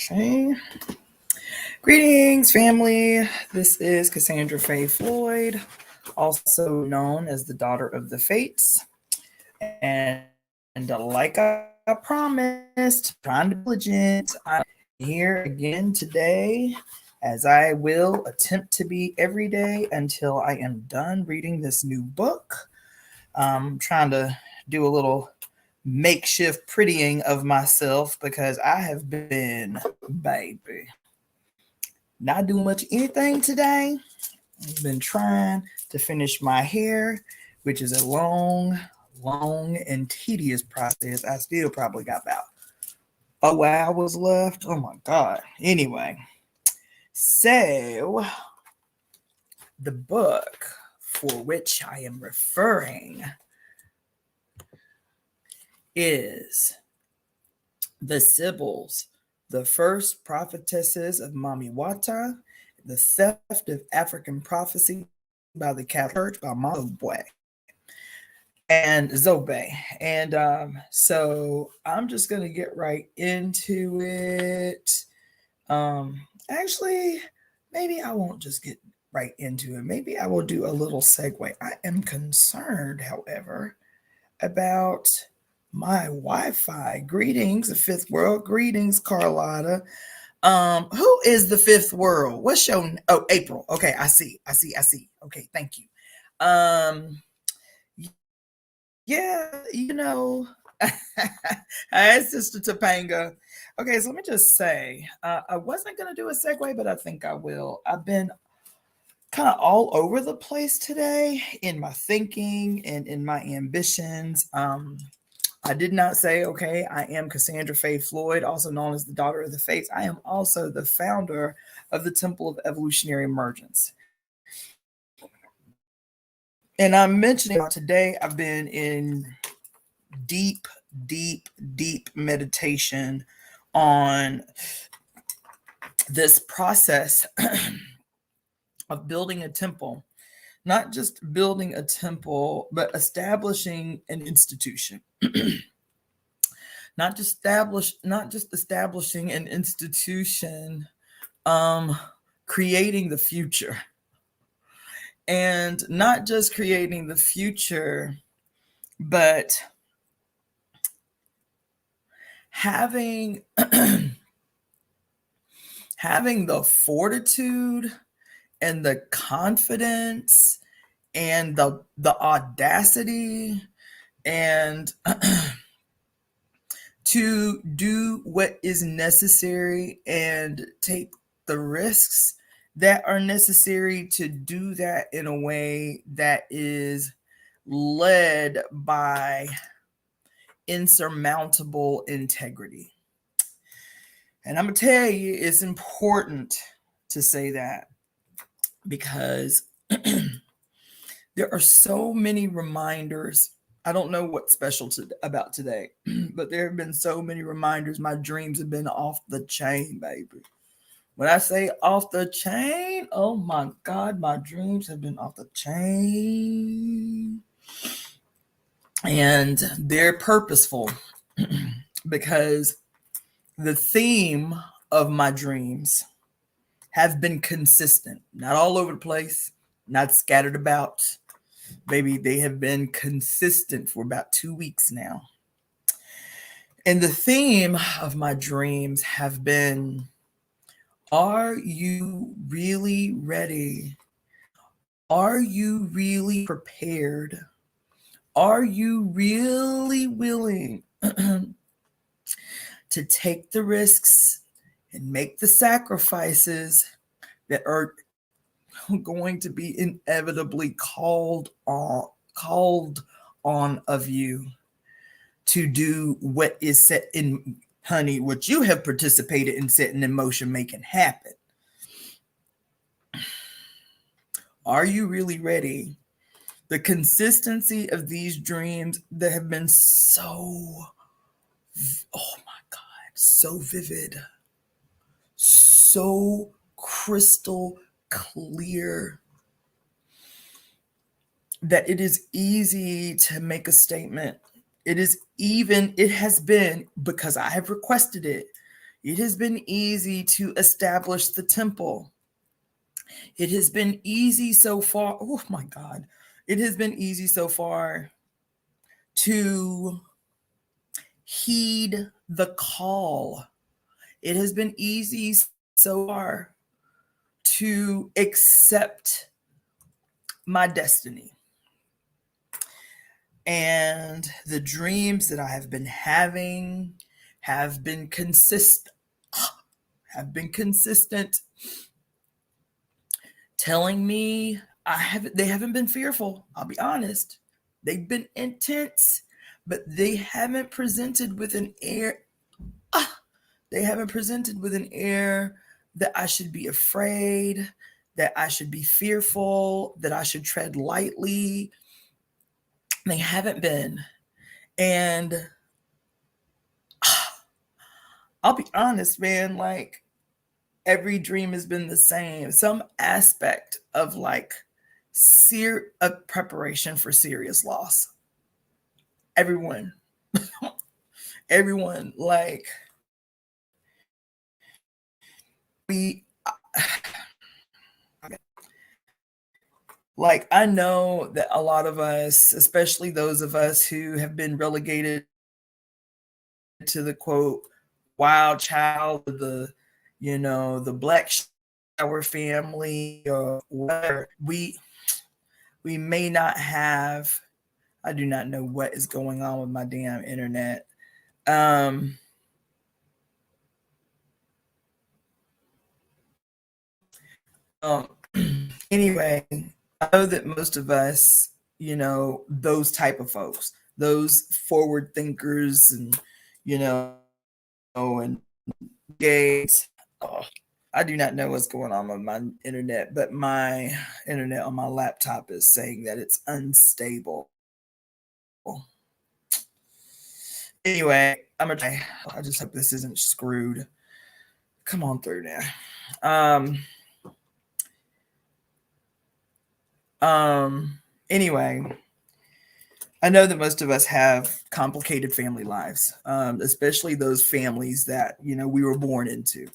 Okay. Greetings, family. This is Cassandra-Floyd, also known as the Daughter of the Fates. And like I promised, trying to be diligent, I'm here again today, as I will attempt to be every day until I am done reading this new book. I'm trying to do a little makeshift prettying of myself because I have been, baby, not doing much anything today. I've been trying to finish my hair, which is a long and tedious process. I still probably got about 4 hours left. Oh my God. Anyway, so the book for which I am referring is The Sibyls, the First Prophetesses of Mami Wata, The Theft of African Prophecy by the Catholic Church by Mami Wata and Zobe. And so I'm just going to get right into it. Actually, maybe I won't just get right into it. Maybe I will do a little segue. I am concerned, however, about my Wi-Fi. Greetings, the fifth world. Greetings, Carlotta. Who is the fifth world? What's your April? Okay, I see. Okay, thank you. Yeah, hi, Sister Topanga. Okay, so let me just say, I wasn't gonna do a segue, but I think I will. I've been kind of all over the place today in my thinking and in my ambitions. I did not say, okay, I am Cassandra-Floyd, also known as the Daughter of the Fates. I am also the founder of the Temple of Evolutionary Emergence. And I'm mentioning today, I've been in deep meditation on this process of building a temple. Not just building a temple, but establishing an institution. not just establishing an institution, creating the future. And not just creating the future, but having the fortitude and the confidence and the audacity and to do what is necessary and take the risks that are necessary to do that in a way that is led by insurmountable integrity. And I'm going to tell you, it's important to say that because there are so many reminders. I don't know what's special about today, but there have been so many reminders. My dreams have been off the chain, baby. When I say off the chain, oh my God, my dreams have been off the chain. And they're purposeful because the theme of my dreams have been consistent, not all over the place, not scattered about. Baby, they have been consistent for about 2 weeks now. And the theme of my dreams have been, are you really ready? Are you really prepared? Are you really willing to take the risks and make the sacrifices that are going to be inevitably called on of you to do what is set in, honey, what you have participated in setting in motion, making happen? Are you really ready? The consistency of these dreams that have been so, oh my God, so vivid, so crystal clear, that it is easy to make a statement. It has been, because I have requested it, It has been easy to establish the temple. It has been easy so far. Oh my God. It has been easy so far to heed the call. It has been easy so far to accept my destiny. And the dreams that I have been having have been consistent, telling me they haven't been fearful. I'll be honest. They've been intense, but they haven't presented with an air. They haven't presented with an air that I should be afraid, that I should be fearful, that I should tread lightly. They haven't been. And I'll be honest, man, like every dream has been the same. Some aspect of like a preparation for serious loss. Everyone, everyone, we, like, I know that a lot of us, especially those of us who have been relegated to the quote wild child of the black shower family or whatever, we may not have. I do not know what is going on with my damn internet. Anyway, I know that most of us, those type of folks, those forward thinkers and gays. Oh, I do not know what's going on with my internet, but my internet on my laptop is saying that it's unstable. Anyway, I'm gonna try. I just hope this isn't screwed. Come on through now. Anyway, I know that most of us have complicated family lives, especially those families that we were born into,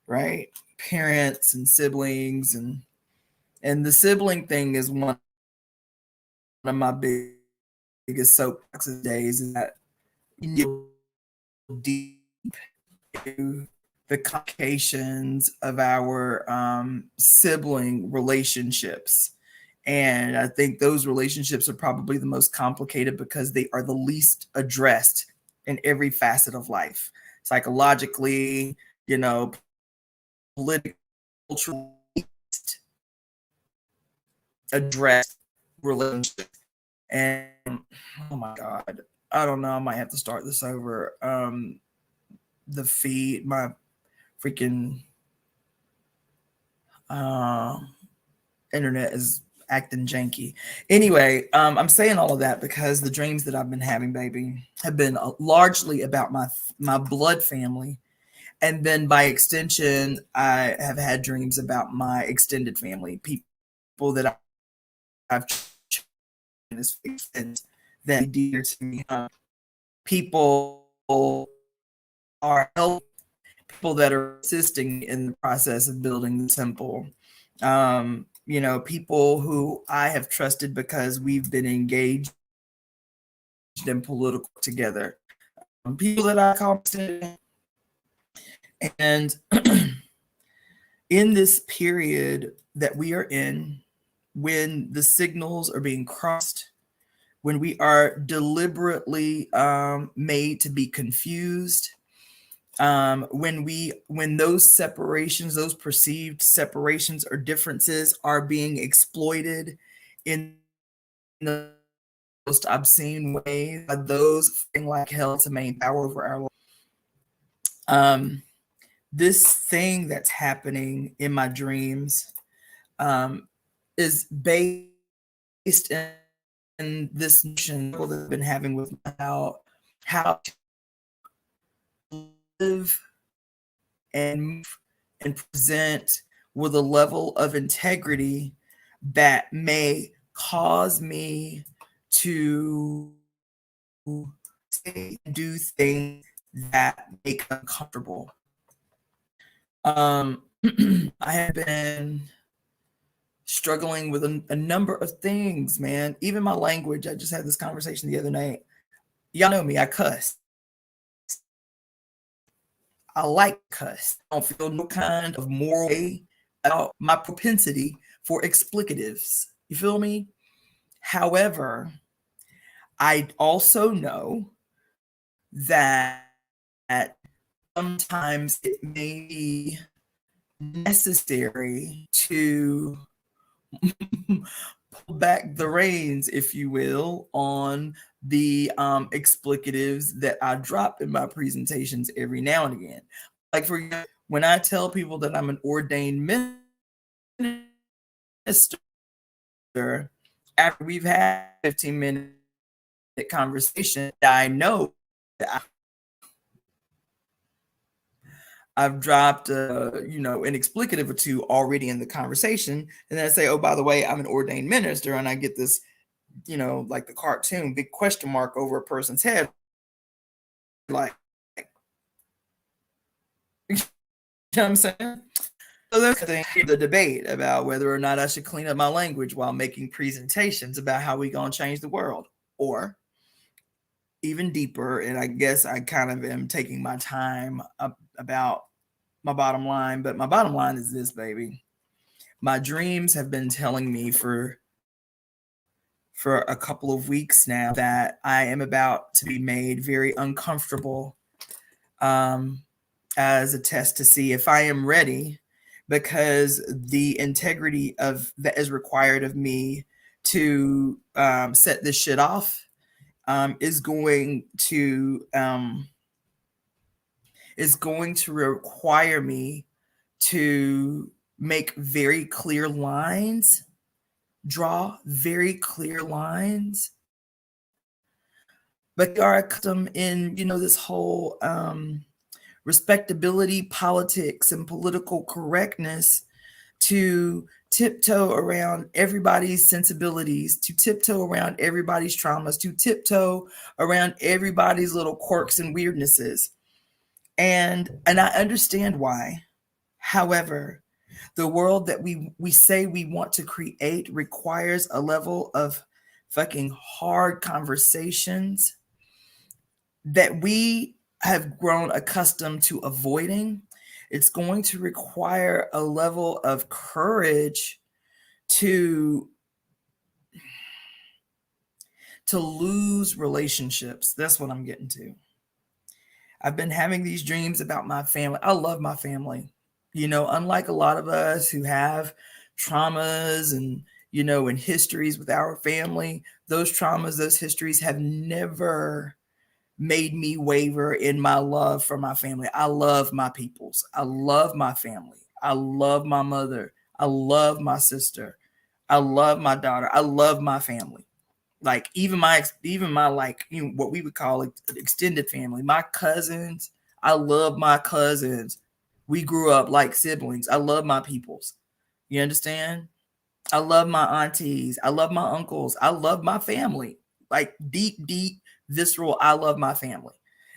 right? Parents and siblings, and the sibling thing is one of my biggest soapbox days. Is that you deep into the complications of our sibling relationships. And I think those relationships are probably the most complicated because they are the least addressed in every facet of life. Psychologically, political, addressed relationships. And oh my God, I don't know. I might have to start this over. The feed, my freaking internet is acting janky. Anyway, I'm saying all of that because the dreams that I've been having, baby, have been largely about my blood family, and then by extension, I have had dreams about my extended family, people that I've that dear to me. People are helping, people that are assisting in the process of building the temple. People who I have trusted because we've been engaged in political together. People that I constantly, and in this period that we are in, when the signals are being crossed, when we are deliberately made to be confused, when those separations, those perceived separations or differences are being exploited in the most obscene way by those fighting like hell to maintain power over our life. This thing that's happening in my dreams is based in this notion that I've been having with how to live and present with a level of integrity that may cause me to do things that make uncomfortable. Um, I have been struggling with a number of things, man. Even my language. I just had this conversation the other night. Y'all know me. I cuss. I like cuss. I don't feel no kind of moral way about my propensity for explicatives. You feel me? However, I also know that sometimes it may be necessary to pull back the reins, if you will, on the explicatives that I drop in my presentations every now and again. Like, for example, when I tell people that I'm an ordained minister, after we've had 15-minute conversation, I know that I've dropped, an explicative or two already in the conversation. And then I say, oh, by the way, I'm an ordained minister. And I get this, like the cartoon, big question mark over a person's head. Like, you know what I'm saying? So that's the debate about whether or not I should clean up my language while making presentations about how we going to change the world. Or even deeper, and I guess I kind of am taking my time about my bottom line, but my bottom line is this, baby. My dreams have been telling me for a couple of weeks now that I am about to be made very uncomfortable, as a test to see if I am ready, because the integrity of that is required of me to set this shit off is going to require me to make very clear lines, draw very clear lines. But they are accustomed in, this whole respectability, politics, and political correctness to tiptoe around everybody's sensibilities, to tiptoe around everybody's traumas, to tiptoe around everybody's little quirks and weirdnesses. And I understand why. However, the world that we say we want to create requires a level of fucking hard conversations that we have grown accustomed to avoiding. It's going to require a level of courage to lose relationships. That's what I'm getting to. I've been having these dreams about my family. I love my family. Unlike a lot of us who have traumas and, and histories with our family, those traumas, those histories have never made me waver in my love for my family. I love my peoples. I love my family. I love my mother. I love my sister. I love my daughter. I love my family. Like even my like, what we would call extended family. My cousins. I love my cousins. We grew up like siblings. I love my peoples. You understand? I love my aunties. I love my uncles. I love my family. Like deep, deep, visceral. I love my family.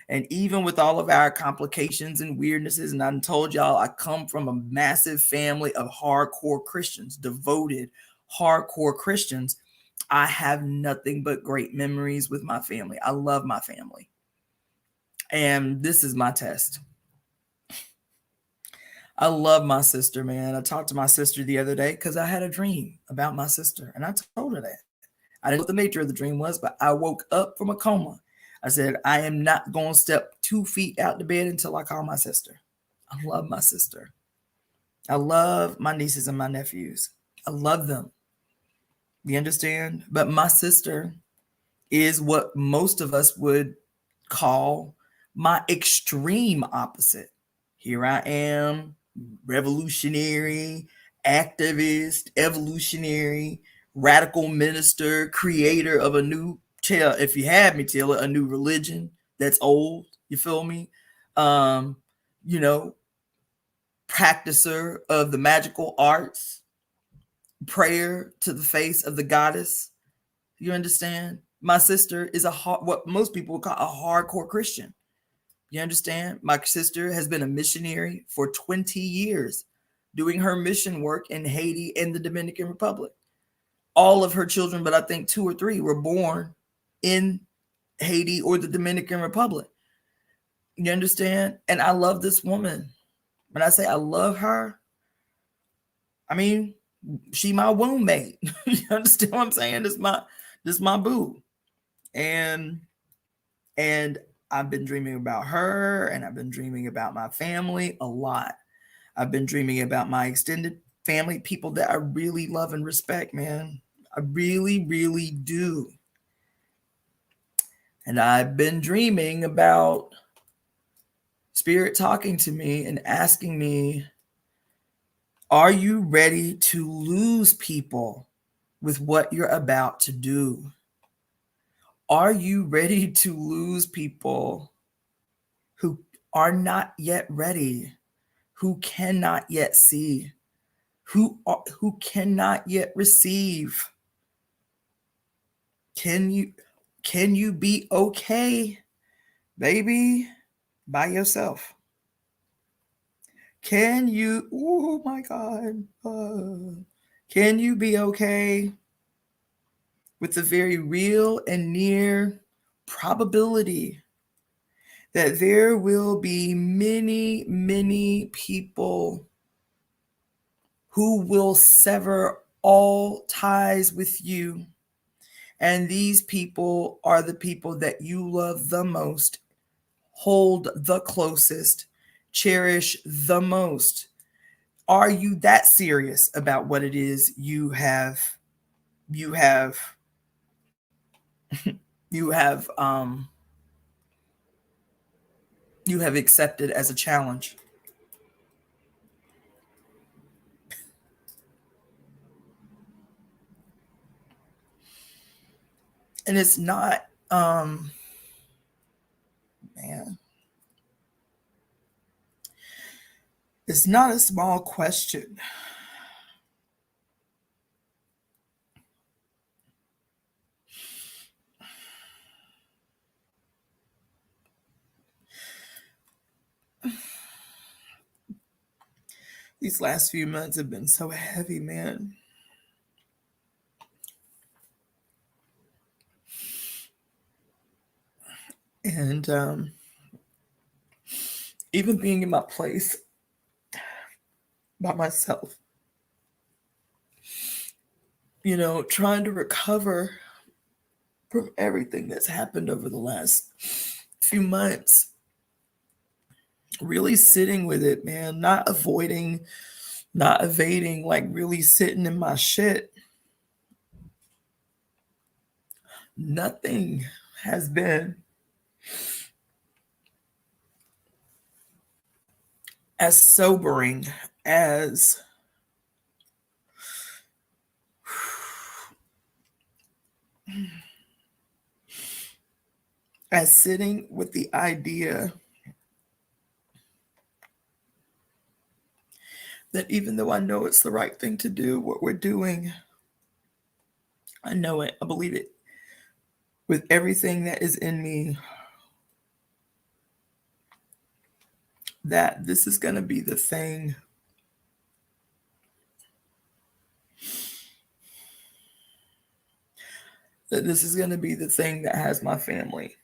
And even with all of our complications and weirdnesses, and I told y'all, I come from a massive family of hardcore Christians, devoted, hardcore Christians. I have nothing but great memories with my family. I love my family. And this is my test. I love my sister, man. I talked to my sister the other day because I had a dream about my sister, and I told her that. I didn't know what the nature of the dream was, but I woke up from a coma. I said, I am not going to step 2 feet out the bed until I call my sister. I love my sister. I love my nieces and my nephews. I love them. You understand? But my sister is what most of us would call my extreme opposite. Here I am, revolutionary, activist, evolutionary, radical minister, creator of a new, if you had me, tell it, a new religion that's old. You feel me? You know, practicer of the magical arts, prayer to the face of the goddess. You understand? My sister is what most people would call a hardcore Christian. You understand? My sister has been a missionary for 20 years, doing her mission work in Haiti and the Dominican Republic. All of her children, but I think 2 or 3 were born in Haiti or the Dominican Republic. You understand? And I love this woman. When I say I love her, I mean, she my womb mate. You understand what I'm saying? This my boo. And I've been dreaming about her, and I've been dreaming about my family a lot. I've been dreaming about my extended family, people that I really love and respect, man. I really, really do. And I've been dreaming about Spirit talking to me and asking me, are you ready to lose people with what you're about to do? Are you ready to lose people who are not yet ready, who cannot yet see, who cannot yet receive? Can you be okay, baby, by yourself? Can you, oh my God, can you be okay with the very real and near probability that there will be many, many people who will sever all ties with you? And these people are the people that you love the most, hold the closest, cherish the most. Are you that serious about what it is you have you have you have accepted as a challenge? And it's not man, it's not a small question. These last few months have been so heavy, man. And even being in my place by myself, trying to recover from everything that's happened over the last few months, really sitting with it, man, not avoiding, not evading, like really sitting in my shit. Nothing has been as sobering as sitting with the idea that even though I know it's the right thing to do, what we're doing, I know it, I believe it with everything that is in me, that this is going to be the thing that has my family.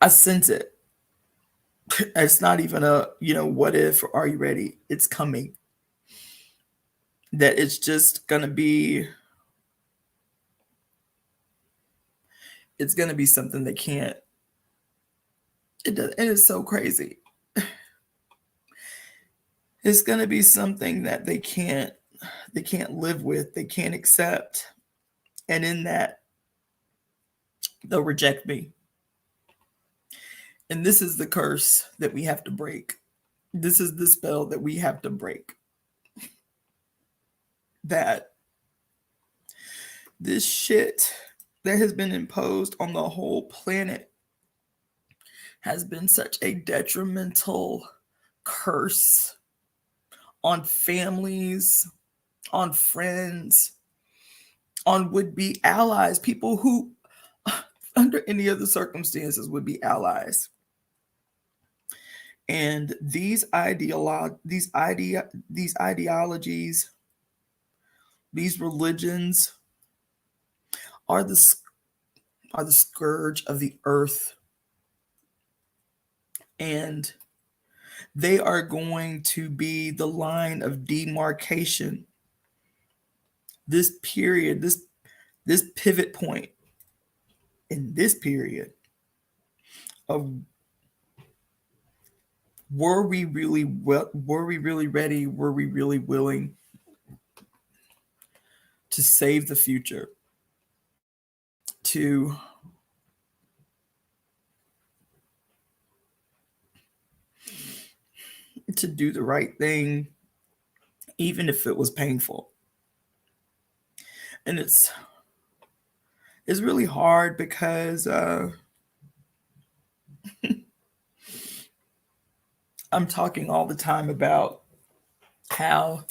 I sense it. It's not even a, what if, or are you ready? It's coming. That it's just going to be, it's going to be something that can't, it does, and it's so crazy. It's going to be something that they can't live with, they can't accept. And in that, they'll reject me. And this is the curse that we have to break. This is the spell that we have to break. That this shit that has been imposed on the whole planet has been such a detrimental curse on families, on friends, on would-be allies, people who under any other circumstances would be allies. And these ideologies, these religions are the scourge of the earth, and they are going to be the line of demarcation. This period, this pivot point in this period of were we really ready? Were we really willing to save the future? To do the right thing, even if it was painful. And it's really hard because I'm talking all the time about how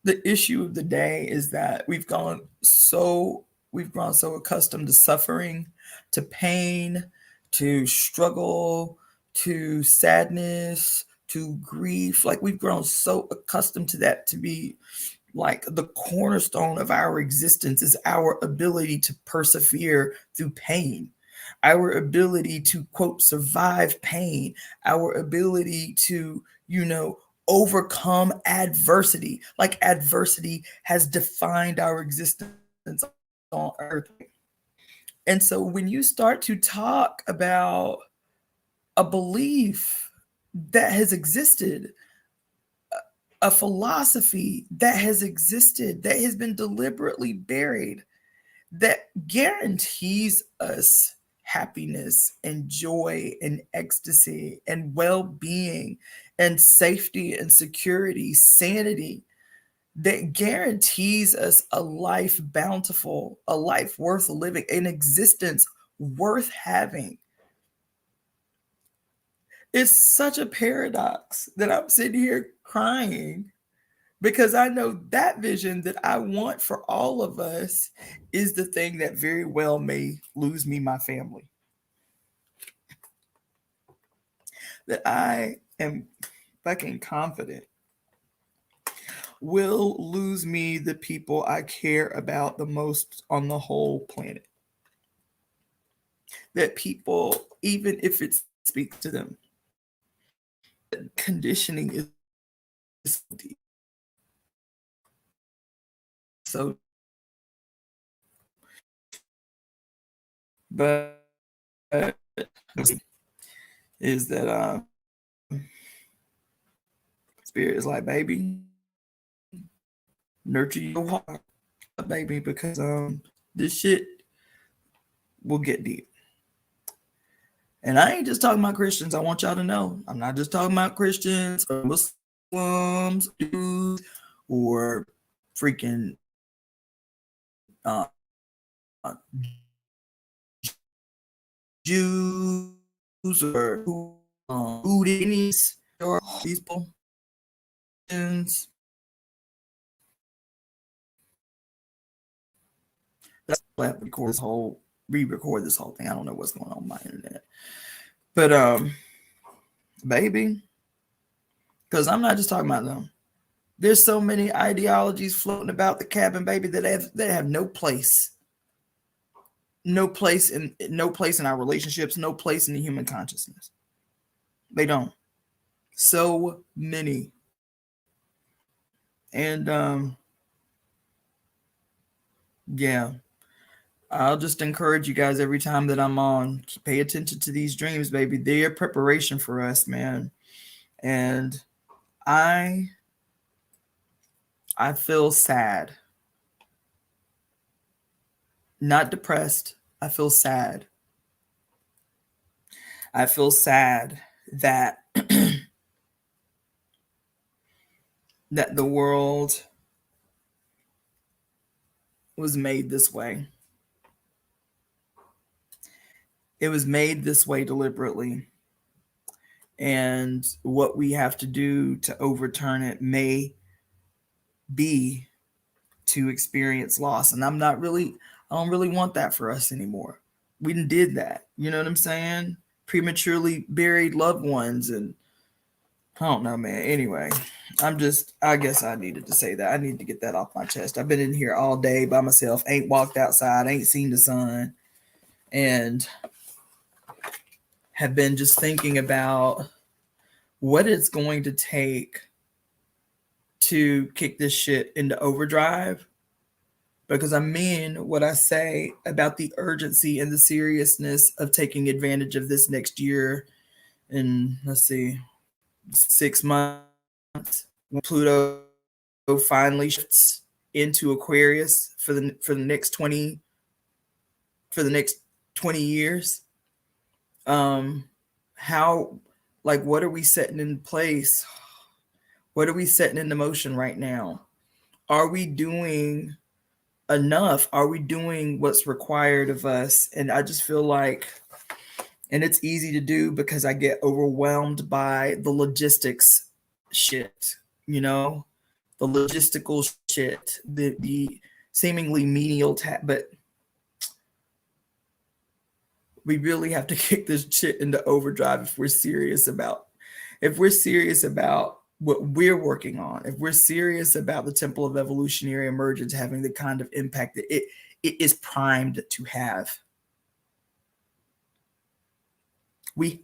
the issue of the day is that we've grown so accustomed to suffering, to pain, to struggle, to sadness, to grief. Like, we've grown so accustomed to that to be like the cornerstone of our existence is our ability to persevere through pain, our ability to, quote, survive pain, our ability to, overcome adversity. Like, adversity has defined our existence on earth. And so when you start to talk about a belief that has existed, a philosophy that has existed, that has been deliberately buried, that guarantees us happiness and joy and ecstasy and well-being and safety and security, sanity, that guarantees us a life bountiful, a life worth living, an existence worth having. It's such a paradox that I'm sitting here crying, because I know that vision that I want for all of us is the thing that very well may lose me my family. That I am fucking confident will lose me the people I care about the most on the whole planet. That people, even if it speaks to them, conditioning is deep. So, but is that spirit is like, baby, nurture your heart, baby, because this shit will get deep. And I ain't just talking about Christians. I want y'all to know, I'm not just talking about Christians or Muslims, Jews, or freaking Jews or Houdini's or these people. That's why I have to re-record this whole thing. I don't know what's going on with my internet. But baby, because I'm not just talking about them. There's so many ideologies floating about the cabin, baby, that have no place. No place in our relationships, no place in the human consciousness. They don't. So many. And yeah. I'll just encourage you guys every time that I'm on, pay attention to these dreams, baby. They're preparation for us, man. And I feel sad. Not depressed. I feel sad. I feel sad that that the world was made this way. It was made this way deliberately. And what we have to do to overturn it may be to experience loss. And I don't really want that for us anymore. We did that. You know what I'm saying? Prematurely buried loved ones. And I don't know, man. Anyway, I guess I needed to say that. I need to get that off my chest. I've been in here all day by myself, ain't walked outside, ain't seen the sun, and have been just thinking about what it's going to take to kick this shit into overdrive. Because I mean what I say about the urgency and the seriousness of taking advantage of this next year. And let's see, 6 months, when Pluto finally shifts into Aquarius for the next 20 years. How, like, what are we setting in place? What are we setting into motion right now? Are we doing enough? Are we doing what's required of us? And I just feel like, and it's easy to do because I get overwhelmed by the logistics shit, you know, the logistical shit, the seemingly menial but we really have to kick this shit into overdrive if we're serious about what we're working on, if we're serious about the Temple of Evolutionary Emergence having the kind of impact that it is primed to have. We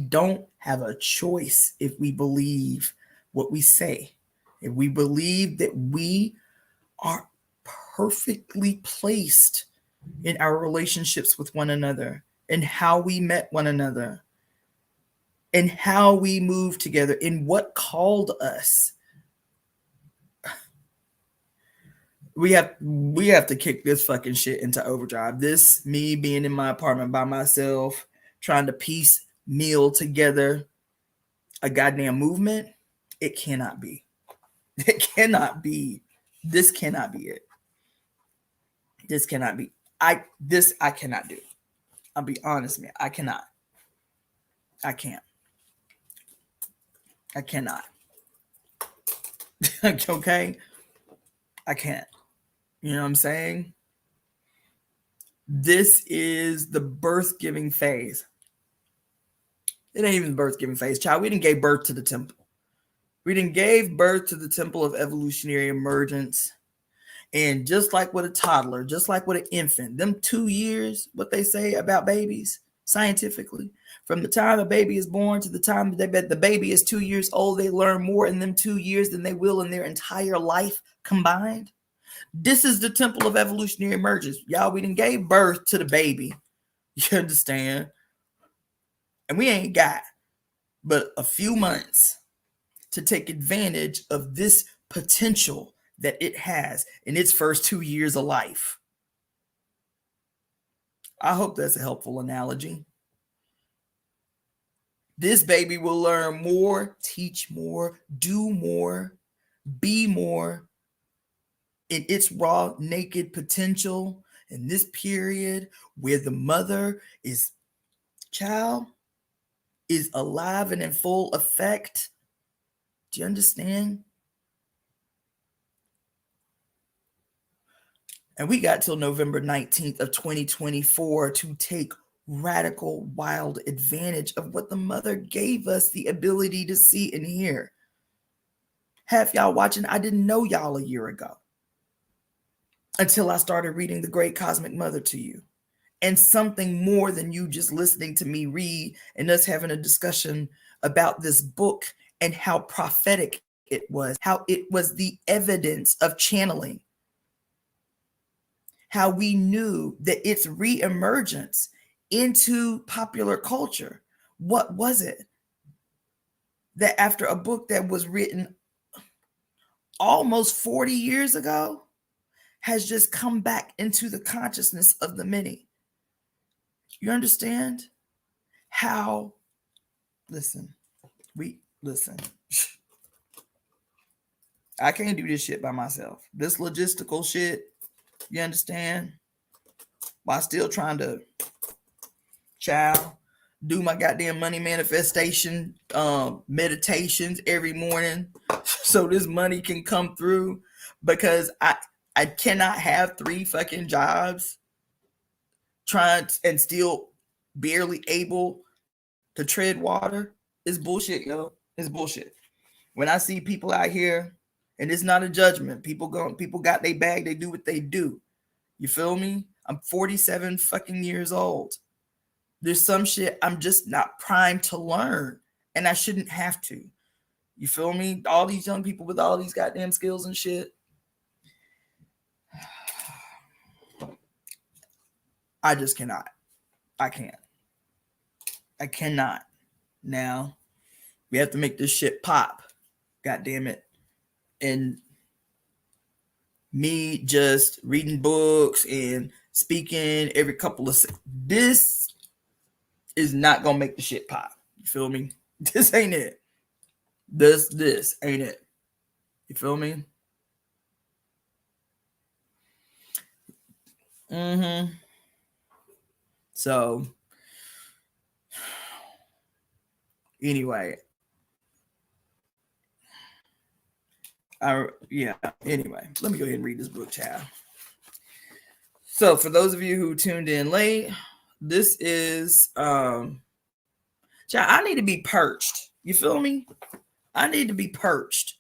don't have a choice if we believe what we say. If we believe that we are perfectly placed in our relationships with one another, and how we met one another, and how we move together, in what called us. We have to kick this fucking shit into overdrive. This, me being in my apartment by myself, trying to piece meal together a goddamn movement, it cannot be. It cannot be. This cannot be it. This cannot be. I cannot do. I'll be honest, man. I cannot. I can't. I cannot. Okay? I can't. You know what I'm saying? This is the birth-giving phase. It ain't even the birth-giving phase, child. We didn't give birth to the temple. We didn't give birth to the Temple of Evolutionary Emergence. And just like with a toddler, just like with an infant, them 2 years, what they say about babies, scientifically, from the time a baby is born to the time that the baby is 2 years old, they learn more in them 2 years than they will in their entire life combined. This is the Temple of Evolutionary Emergence. Y'all, we done gave birth to the baby. You understand? And we ain't got but a few months to take advantage of this potential that it has in its first 2 years of life. I hope that's a helpful analogy. This baby will learn more, teach more, do more, be more in its raw, naked potential in this period where the mother is alive and in full effect. Do you understand? And we got till November 19th of 2024 to take radical, wild advantage of what the mother gave us the ability to see and hear. Half y'all watching, I didn't know y'all a year ago until I started reading The Great Cosmic Mother to you. And something more than you just listening to me read and us having a discussion about this book and how prophetic it was, how it was the evidence of channeling, how we knew that its reemergence into popular culture. What was it? That after a book that was written almost 40 years ago has just come back into the consciousness of the many. You understand how, listen, I can't do this shit by myself. This logistical shit, you understand? While still trying to do my goddamn money manifestation meditations every morning so this money can come through, because I cannot have 3 fucking jobs trying and still barely able to tread water. It's bullshit, yo. It's bullshit. When I see people out here, and it's not a judgment, people got their bag, they do what they do. You feel me? I'm 47 fucking years old. There's some shit I'm just not primed to learn, and I shouldn't have to. You feel me? All these young people with all these goddamn skills and shit. I just cannot. I can't. I cannot. Now, we have to make this shit pop. God damn it. And me just reading books and speaking every couple of this is not gonna make the shit pop. You feel me? This ain't it. This ain't it. You feel me? So anyway, anyway, let me go ahead and read this book, child. So for those of you who tuned in late, this is child, I need to be perched. You feel me? I need to be perched.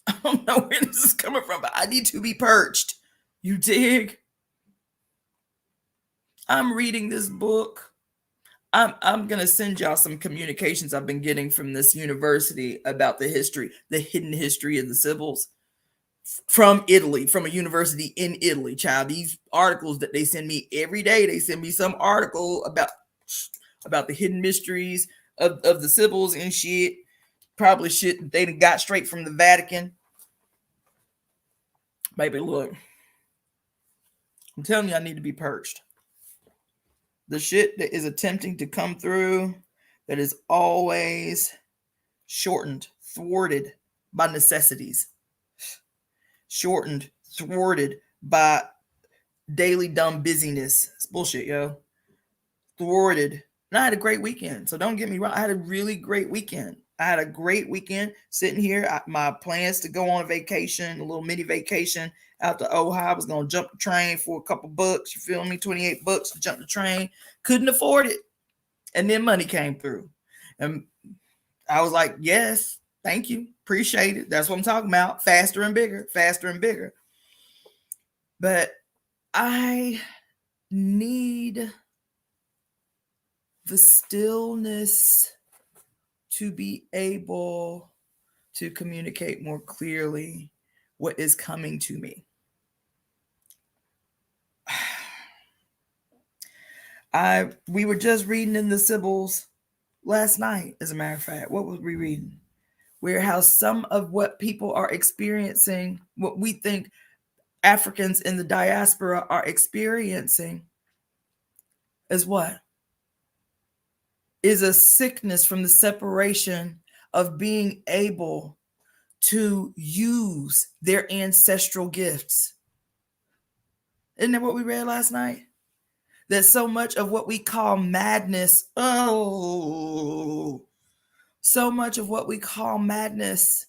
I don't know where this is coming from, but I need to be perched. You dig? I'm reading this book. I'm gonna send y'all some communications I've been getting from this university about the hidden history of the Sibyls from Italy, from a university in Italy, child. These articles that they send me every day, they send me some article about the hidden mysteries of the Sibyls and shit. Probably shit they got straight from the Vatican. Baby, look. I'm telling you, I need to be perched. The shit that is attempting to come through, that is always shortened, thwarted by necessities. Shortened, thwarted by daily dumb busyness. It's bullshit, yo. Thwarted. And I had a great weekend. So don't get me wrong. I had a really great weekend. I had a great weekend sitting here. My plans to go on a vacation, a little mini vacation out to Ohio. I was going to jump the train for a couple bucks. You feel me? $28 to jump the train. Couldn't afford it. And then money came through. And I was like, yes, thank you. Appreciate it. That's what I'm talking about. Faster and bigger, faster and bigger. But I need the stillness to be able to communicate more clearly what is coming to me. We were just reading in the Sibyls last night, as a matter of fact. What was we reading? Where how some of what people are experiencing, what we think Africans in the diaspora are experiencing, is what? Is a sickness from the separation of being able to use their ancestral gifts. Isn't that what we read last night? That so much of what we call madness, so much of what we call madness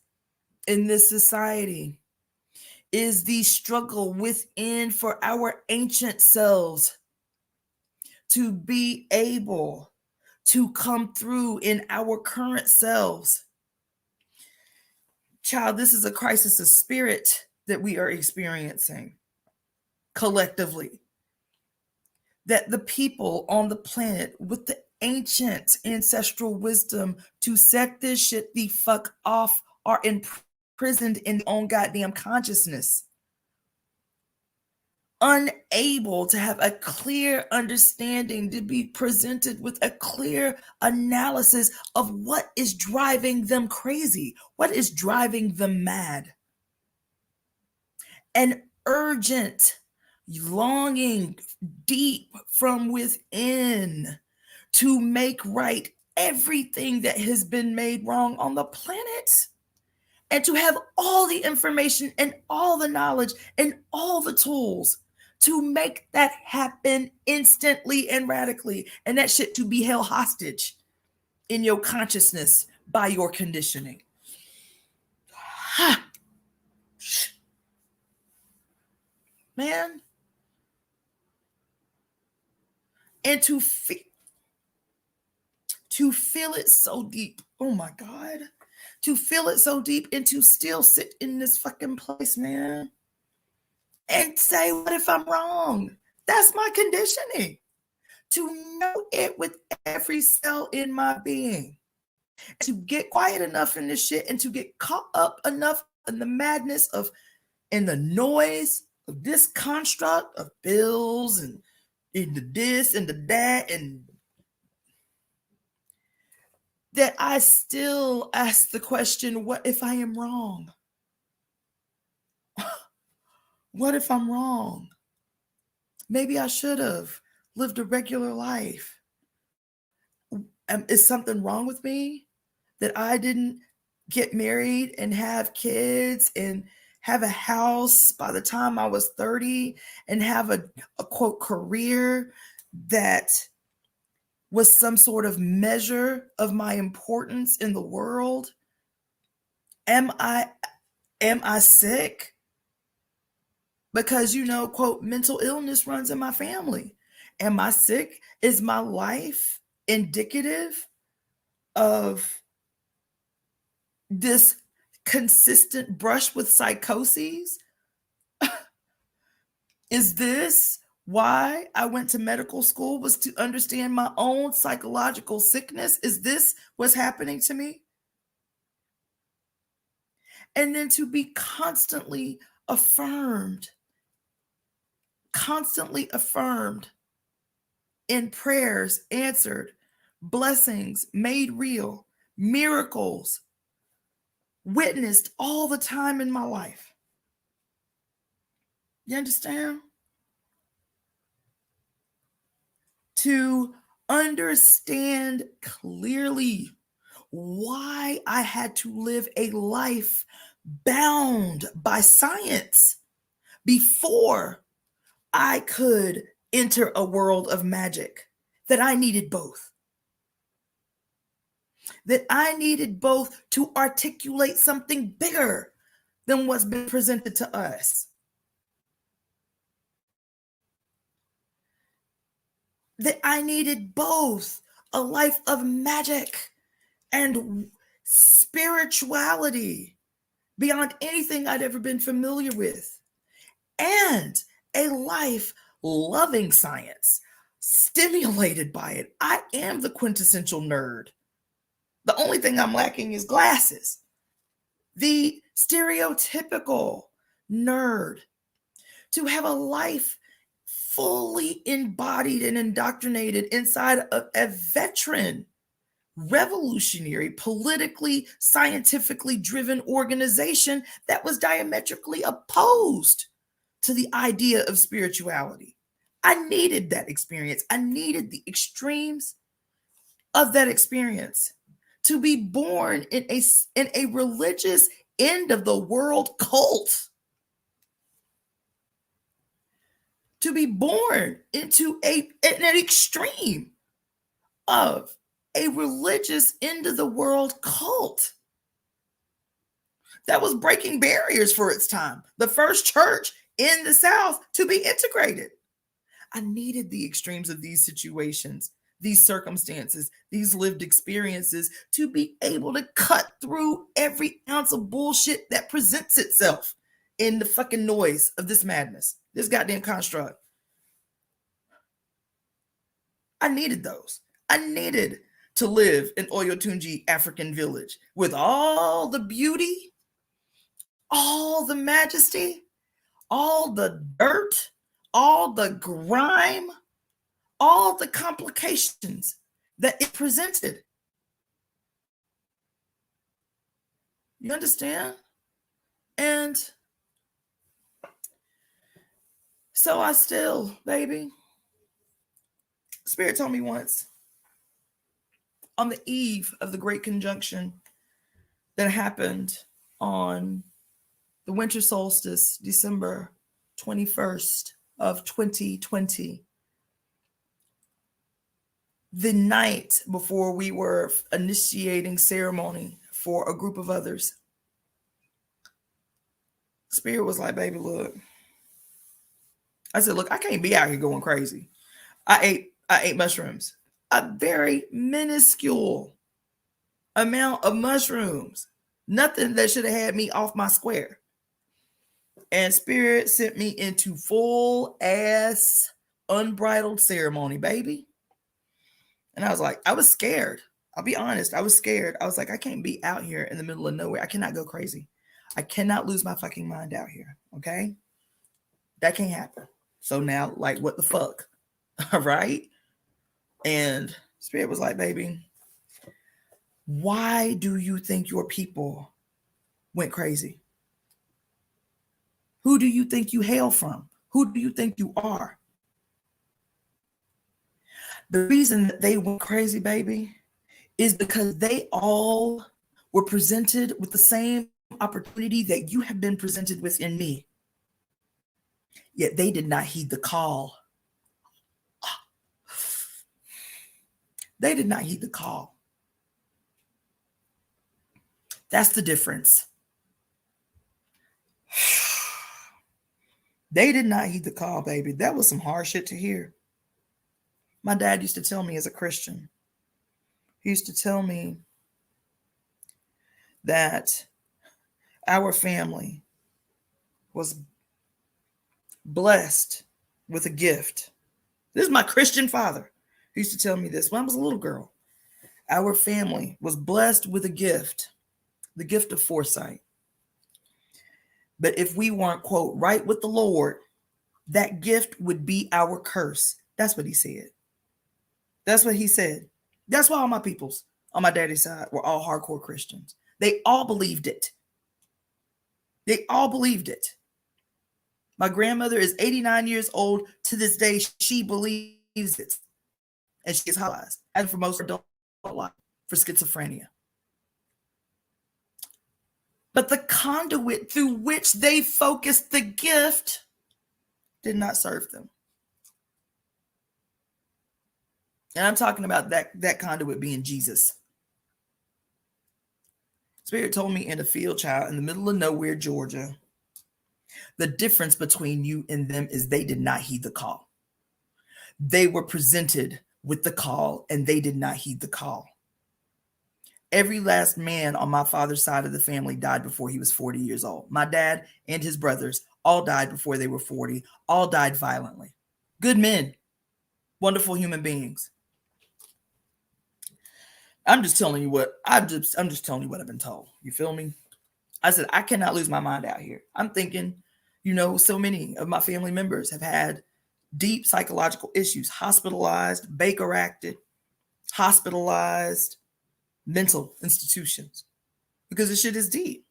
in this society is the struggle within for our ancient selves to be able to come through in our current selves. Child, this is a crisis of spirit that we are experiencing collectively. That the people on the planet with the ancient ancestral wisdom to set this shit the fuck off are imprisoned in their own goddamn consciousness. Unable to have a clear understanding, to be presented with a clear analysis of what is driving them crazy, what is driving them mad. An urgent longing deep from within to make right everything that has been made wrong on the planet, and to have all the information and all the knowledge and all the tools to make that happen instantly and radically, and that shit to be held hostage in your consciousness by your conditioning. man. And to feel it so deep. Oh my God. To feel it so deep and to still sit in this fucking place, man. And say, what if I'm wrong? That's my conditioning. To know it with every cell in my being. To get quiet enough in this shit and to get caught up enough in the madness of, in the noise of this construct of bills and into this and the that, and that I still ask the question, what if I am wrong? What if I'm wrong? Maybe I should have lived a regular life. Is something wrong with me that I didn't get married and have kids and have a house by the time I was 30 and have a quote career that was some sort of measure of my importance in the world? Am I sick? Because, quote, mental illness runs in my family. Am I sick? Is my life indicative of this consistent brush with psychoses? Is this why I went to medical school, was to understand my own psychological sickness? Is this what's happening to me? And then to be constantly affirmed in prayers answered, blessings made real, miracles witnessed all the time in my life. You understand? To understand clearly why I had to live a life bound by science before I could enter a world of magic, that I needed both. That I needed both to articulate something bigger than what's been presented to us. That I needed both a life of magic and spirituality beyond anything I'd ever been familiar with, and a life loving science, stimulated by it. I am the quintessential nerd. The only thing I'm lacking is glasses. The stereotypical nerd. To have a life fully embodied and indoctrinated inside of a veteran, revolutionary, politically, scientifically driven organization that was diametrically opposed to the idea of spirituality. I needed that experience. I needed the extremes of that experience to be born in a religious end of the world cult. To be born into an extreme of a religious end of the world cult that was breaking barriers for its time. The first church in the South to be integrated. I needed the extremes of these situations, these circumstances, these lived experiences to be able to cut through every ounce of bullshit that presents itself in the fucking noise of this madness, this goddamn construct. I needed those. I needed to live in Oyotunji African village with all the beauty, all the majesty, all the dirt, all the grime, all the complications that it presented. You understand? And so I still, baby, Spirit told me once, on the eve of the great conjunction that happened on the winter solstice, December 21st of 2020, the night before we were initiating ceremony for a group of others, Spirit was like, baby, look, I said, look, I can't be out here going crazy. I ate mushrooms, a very minuscule amount of mushrooms, nothing that should have had me off my square. And Spirit sent me into full ass unbridled ceremony, baby. And I was like, I was scared. I'll be honest. I was scared. I was like, I can't be out here in the middle of nowhere. I cannot go crazy. I cannot lose my fucking mind out here. Okay. That can't happen. So now, like, what the fuck? All right. And Spirit was like, baby, why do you think your people went crazy? Who do you think you hail from? Who do you think you are? The reason that they went crazy, baby, is because they all were presented with the same opportunity that you have been presented with in me. Yet they did not heed the call. They did not heed the call. That's the difference. They did not heed the call, baby. That was some hard shit to hear. My dad used to tell me as a Christian, he used to tell me that our family was blessed with a gift. This is my Christian father. He used to tell me this when I was a little girl. Our family was blessed with a gift, the gift of foresight. But if we weren't, quote, right with the Lord, that gift would be our curse. That's what he said. That's what he said. That's why all my peoples on my daddy's side were all hardcore Christians. They all believed it. They all believed it. My grandmother is 89 years old. To this day, she believes it. And she is hospitalized, and for most adult life, for schizophrenia. But the conduit through which they focused the gift did not serve them. And I'm talking about that conduit being Jesus. Spirit told me in a field, child, in the middle of nowhere, Georgia, the difference between you and them is they did not heed the call. They were presented with the call and they did not heed the call. Every last man on my father's side of the family died before he was 40 years old. My dad and his brothers all died before they were 40, all died violently. Good men, wonderful human beings. I'm just telling you what I'm just telling you what I've been told. You feel me? I said, I cannot lose my mind out here. I'm thinking, so many of my family members have had deep psychological issues, hospitalized, Baker acted, hospitalized, mental institutions, because the shit is deep.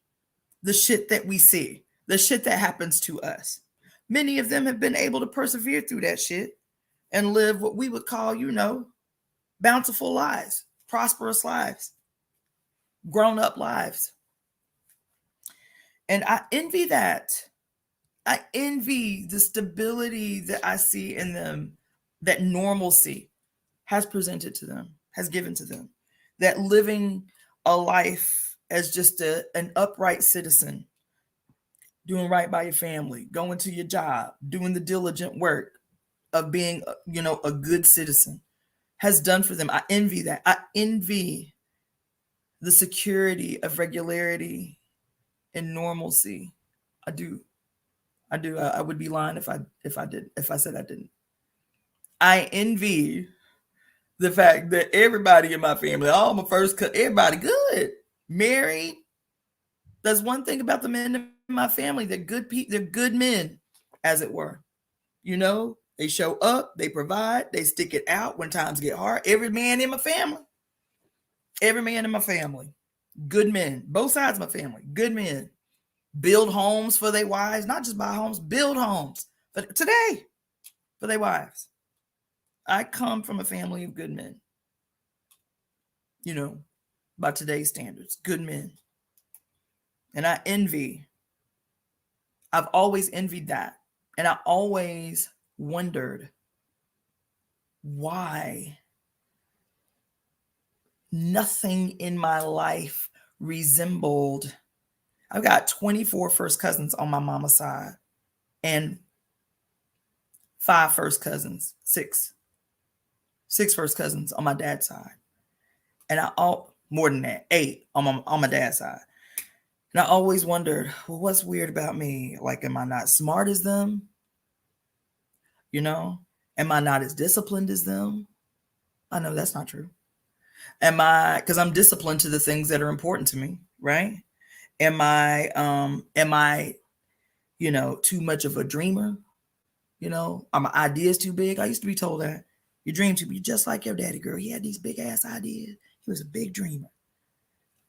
The shit that we see, the shit that happens to us. Many of them have been able to persevere through that shit and live what we would call, bountiful lives, prosperous lives, grown-up lives. And I envy that. I envy the stability that I see in them, that normalcy has presented to them, has given to them, that living a life as just an upright citizen, doing right by your family, going to your job, doing the diligent work of being, a good citizen has done for them. I envy that. I envy the security of regularity and normalcy. I do. I would be lying if I said I didn't. I envy the fact that everybody in my family, all my first cut, everybody good, married. That's one thing about the men in my family. They're good people. They're good men, as it were. They show up, they provide, they stick it out when times get hard. Every man in my family, good men. Both sides of my family, good men. Build homes for their wives, not just buy homes, build homes for today for their wives. I come from a family of good men, by today's standards, good men. And I've always envied that. And I always wondered why nothing in my life resembled. I've got 24 first cousins on my mama's side. And 5 first cousins, 6 first cousins on my dad's side. And more than that, 8 on my dad's side. And I always wondered, well, what's weird about me? Like, am I not smart as them? You know, am I not as disciplined as them? I know that's not true. Because I'm disciplined to the things that are important to me, right? Am I, too much of a dreamer? Are my ideas too big? I used to be told that you dream to be just like your daddy, girl. He had these big ass ideas. He was a big dreamer.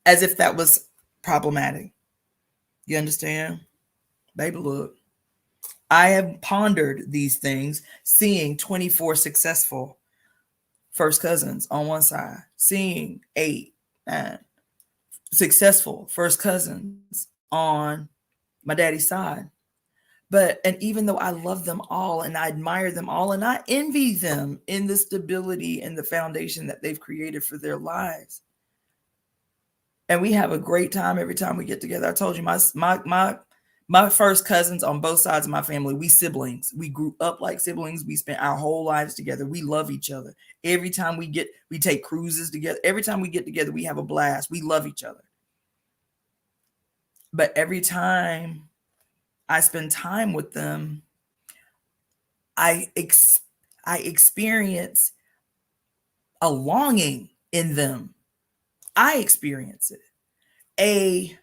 As if that was problematic. You understand? Baby, look. I have pondered these things, seeing 24 successful first cousins on one side, seeing 8, 9 successful first cousins on my daddy's side. And even though I love them all and I admire them all and I envy them in the stability and the foundation that they've created for their lives. And we have a great time every time we get together. I told you my first cousins on both sides of my family, we siblings. We grew up like siblings. We spent our whole lives together. We love each other. Every time we take cruises together. Every time we get together, we have a blast. We love each other. But every time I spend time with them, I experience a longing in them. I experience it. A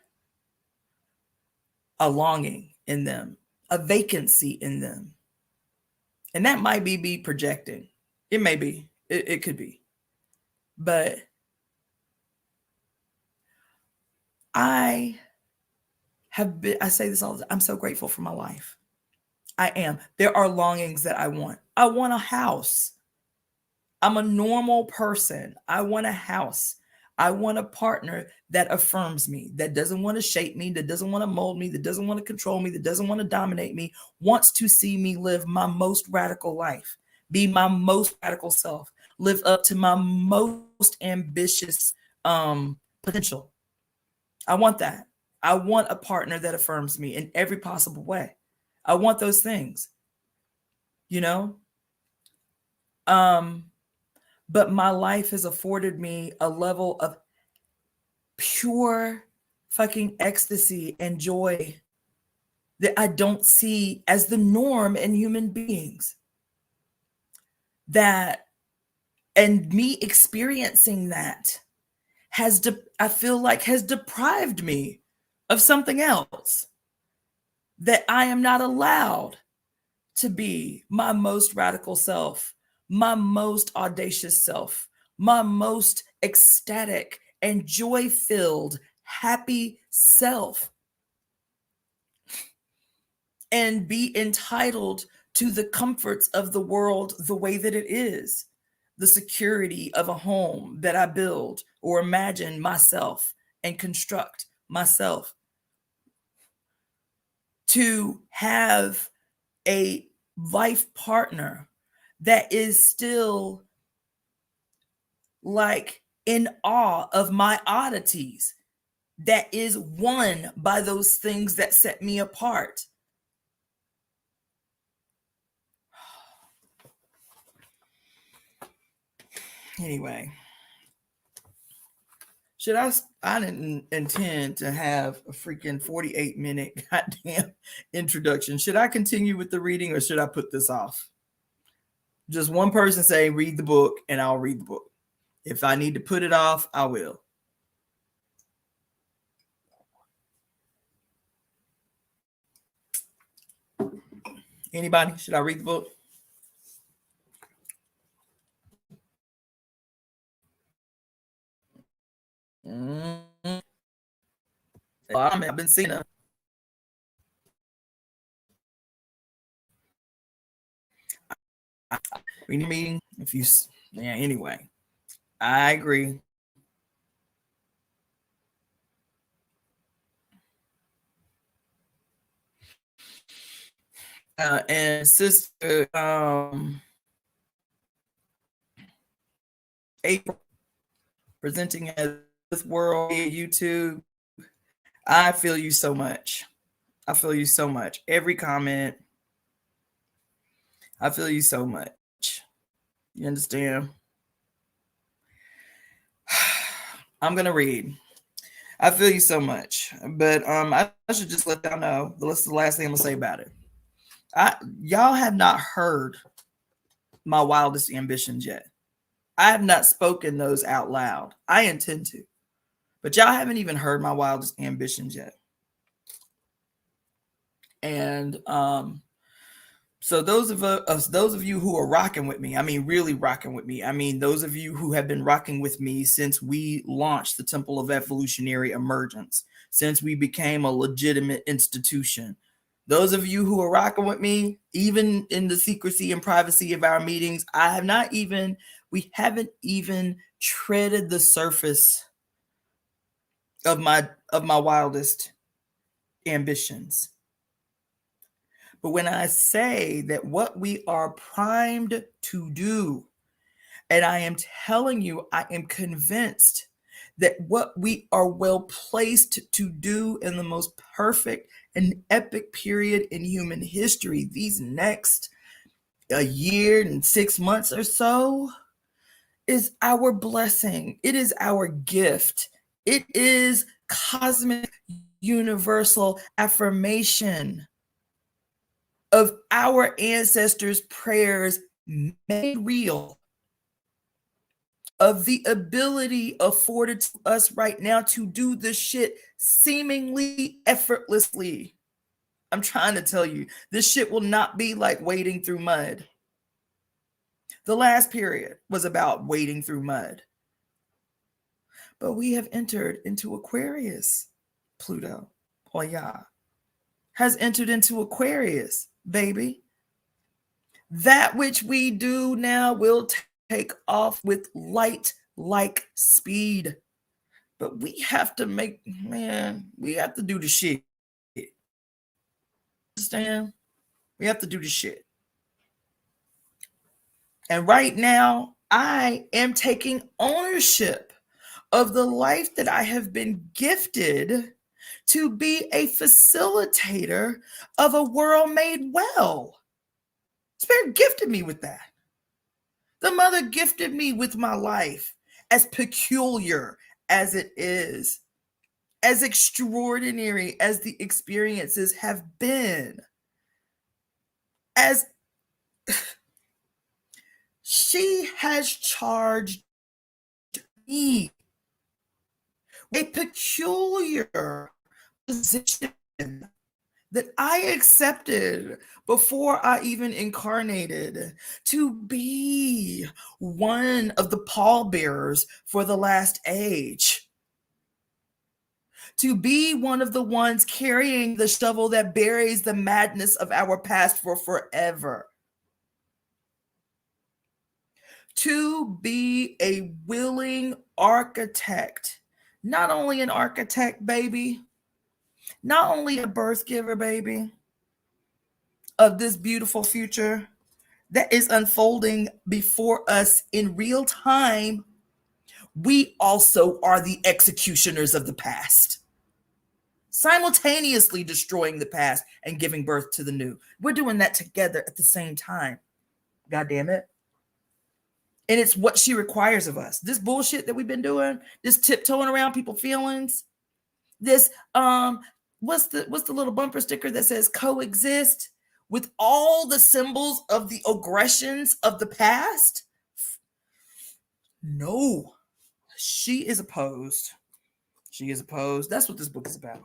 longing in them, a vacancy in them. And that might be me projecting. It may be. It could be. But I say this all the time, I'm so grateful for my life. I am. There are longings that I want. I want a house. I'm a normal person. I want a house. I want a partner that affirms me, that doesn't want to shape me, that doesn't want to mold me, that doesn't want to control me, that doesn't want to dominate me, wants to see me live my most radical life, be my most radical self, live up to my most ambitious potential. I want that. I want a partner that affirms me in every possible way. I want those things, But my life has afforded me a level of pure fucking ecstasy and joy that I don't see as the norm in human beings. And me experiencing that I feel like has deprived me of something else, that I am not allowed to be my most radical self, my most audacious self, my most ecstatic and joy-filled, happy self, and be entitled to the comforts of the world the way that it is, the security of a home that I build or imagine myself and construct myself, to have a life partner that is still like in awe of my oddities, that is won by those things that set me apart. Anyway, I didn't intend to have a freaking 48-minute goddamn introduction. Should I continue with the reading or should I put this off? Just one person say, read the book, and I'll read the book. If I need to put it off, I will. Anybody? Should I read the book? I've been seeing her. Meeting. Anyway, I agree. And sister April, presenting as this world YouTube. I feel you so much. I feel you so much. Every comment. I feel you so much. You understand? I'm gonna read. I feel you so much, but I should just let y'all know. That's the last thing I'm gonna say about it. Y'all have not heard my wildest ambitions yet. I have not spoken those out loud. I intend to, but y'all haven't even heard my wildest ambitions yet. And so those of you who are rocking with me, I mean, really rocking with me. I mean, those of you who have been rocking with me since we launched the Temple of Evolutionary Emergence, since we became a legitimate institution. Those of you who are rocking with me, even in the secrecy and privacy of our meetings, we haven't even treaded the surface of my wildest ambitions. But when I say that what we are primed to do, and I am telling you, I am convinced that what we are well placed to do in the most perfect and epic period in human history, these next a year and 6 months or so, is our blessing. It is our gift. It is cosmic, universal affirmation of our ancestors' prayers made real, of the ability afforded to us right now to do this shit seemingly effortlessly. I'm trying to tell you, this shit will not be like wading through mud. The last period was about wading through mud. But we have entered into Aquarius. Pluto, Hoya, has entered into Aquarius, baby. That which we do now will take off with light-like speed. But we have to we have to do the shit. Understand? We have to do the shit. And right now, I am taking ownership of the life that I have been gifted to be a facilitator of a world made well. Spirit gifted me with that. The mother gifted me with my life, as peculiar as it is, as extraordinary as the experiences have been, as she has charged me a peculiar position that I accepted before I even incarnated, to be one of the pallbearers for the last age, to be one of the ones carrying the shovel that buries the madness of our past for forever, to be a willing architect, not only an architect, baby, not only a birth giver, baby, of this beautiful future that is unfolding before us in real time. We also are the executioners of the past, simultaneously destroying the past and giving birth to the new. We're doing that together at the same time. God damn it. And it's what she requires of us. This bullshit that we've been doing, this tiptoeing around people's feelings, this what's the little bumper sticker that says coexist with all the symbols of the aggressions of the past? No, she is opposed. She is opposed. That's what this book is about.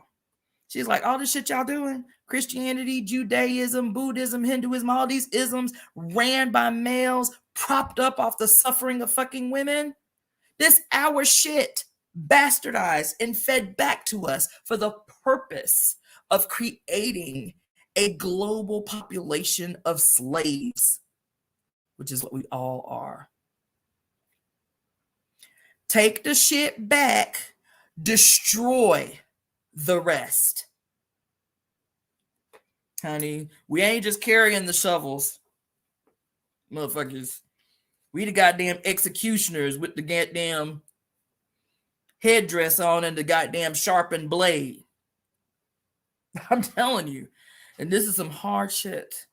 She's like, all this shit y'all doing, Christianity, Judaism, Buddhism, Hinduism, all these isms ran by males, propped up off the suffering of fucking women. This our shit, bastardized and fed back to us for the purpose of creating a global population of slaves, which is what we all are. Take the shit back, destroy the rest. Honey, we ain't just carrying the shovels, motherfuckers. We the goddamn executioners with the goddamn headdress on and the goddamn sharpened blade. I'm telling you. And this is some hard shit.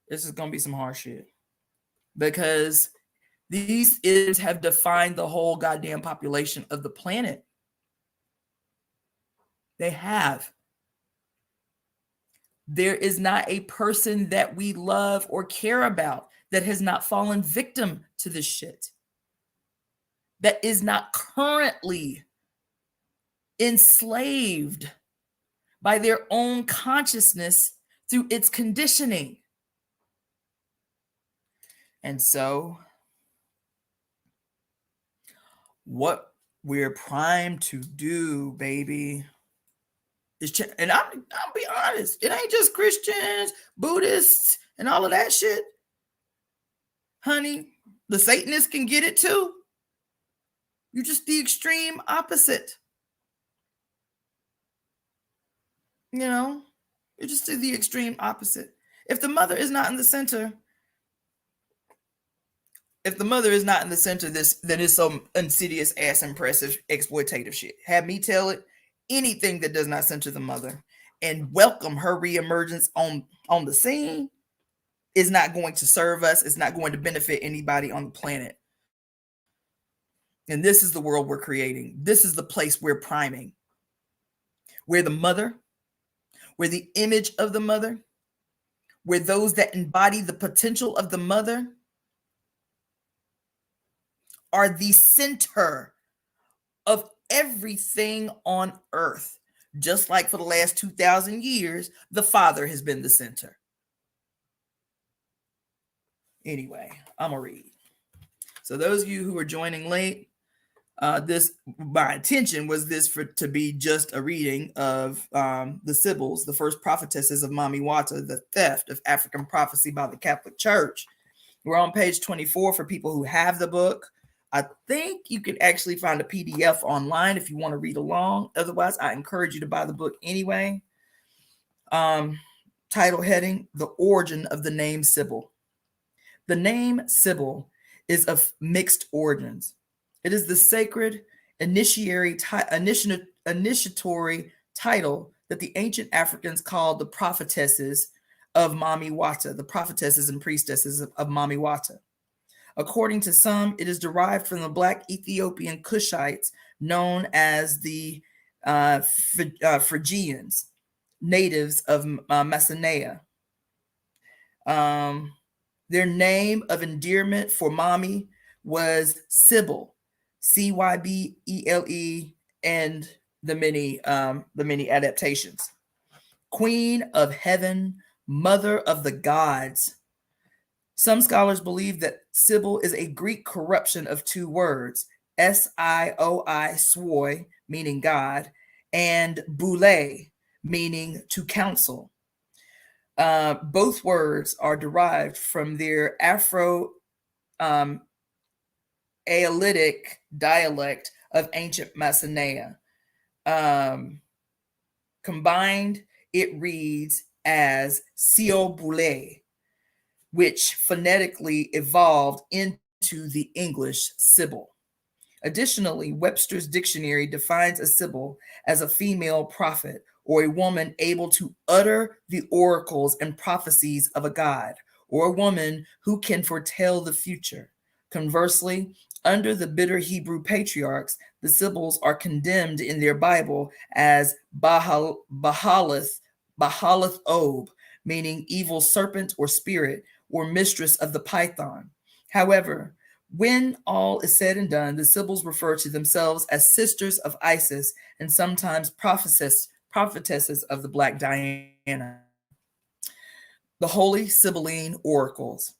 This is going to be some hard shit. Because these isms have defined the whole goddamn population of the planet. They have. There is not a person that we love or care about that has not fallen victim to this shit, that is not currently enslaved by their own consciousness through its conditioning. And so, what we're primed to do, baby, is and I'll be honest, it ain't just Christians, Buddhists, and all of that shit. Honey, the Satanists can get it too. You're just the extreme opposite. You know, you're just the extreme opposite. If the mother is not in the center, then it's some insidious ass impressive exploitative shit. Have me tell it. Anything that does not center the mother and welcome her reemergence on the scene is not going to serve us. It's not going to benefit anybody on the planet. And this is the world we're creating. This is the place we're priming. Where the mother, where the image of the mother, where those that embody the potential of the mother are the center of everything on earth. Just like for the last 2,000 years, the father has been the center. Anyway, I'm gonna read. So those of you who are joining late, my intention was to be just a reading of the Sibyls, the first prophetesses of Mami Wata, the theft of African prophecy by the Catholic Church. We're on page 24 for people who have the book. I think you can actually find a PDF online if you want to read along. Otherwise, I encourage you to buy the book anyway. Title heading, The Origin of the Name Sibyl. The name Sibyl is of mixed origins. It is the sacred initiatory title that the ancient Africans called the prophetesses of Mami Wata, the prophetesses and priestesses of Mami Wata. According to some, it is derived from the Black Ethiopian Cushites known as the Phrygians, natives of Messenia. Their name of endearment for Mami was Sibyl, Cybele, and the many adaptations. Queen of heaven, mother of the gods. Some scholars believe that Sibyl is a Greek corruption of two words, S-I-O-I, swoi, meaning God, and boule, meaning to counsel. Both words are derived from their Afro-Aeolitic dialect of ancient Messenia. Combined, it reads as Siobule, which phonetically evolved into the English Sibyl. Additionally, Webster's dictionary defines a Sibyl as a female prophet or a woman able to utter the oracles and prophecies of a god, or a woman who can foretell the future. Conversely, under the bitter Hebrew patriarchs, the Sibyls are condemned in their Bible as Bahalath Ob, meaning evil serpent or spirit, or mistress of the Python. However, when all is said and done, the Sibyls refer to themselves as sisters of Isis and sometimes prophetesses of the Black Diana. The Holy Sibylline Oracles.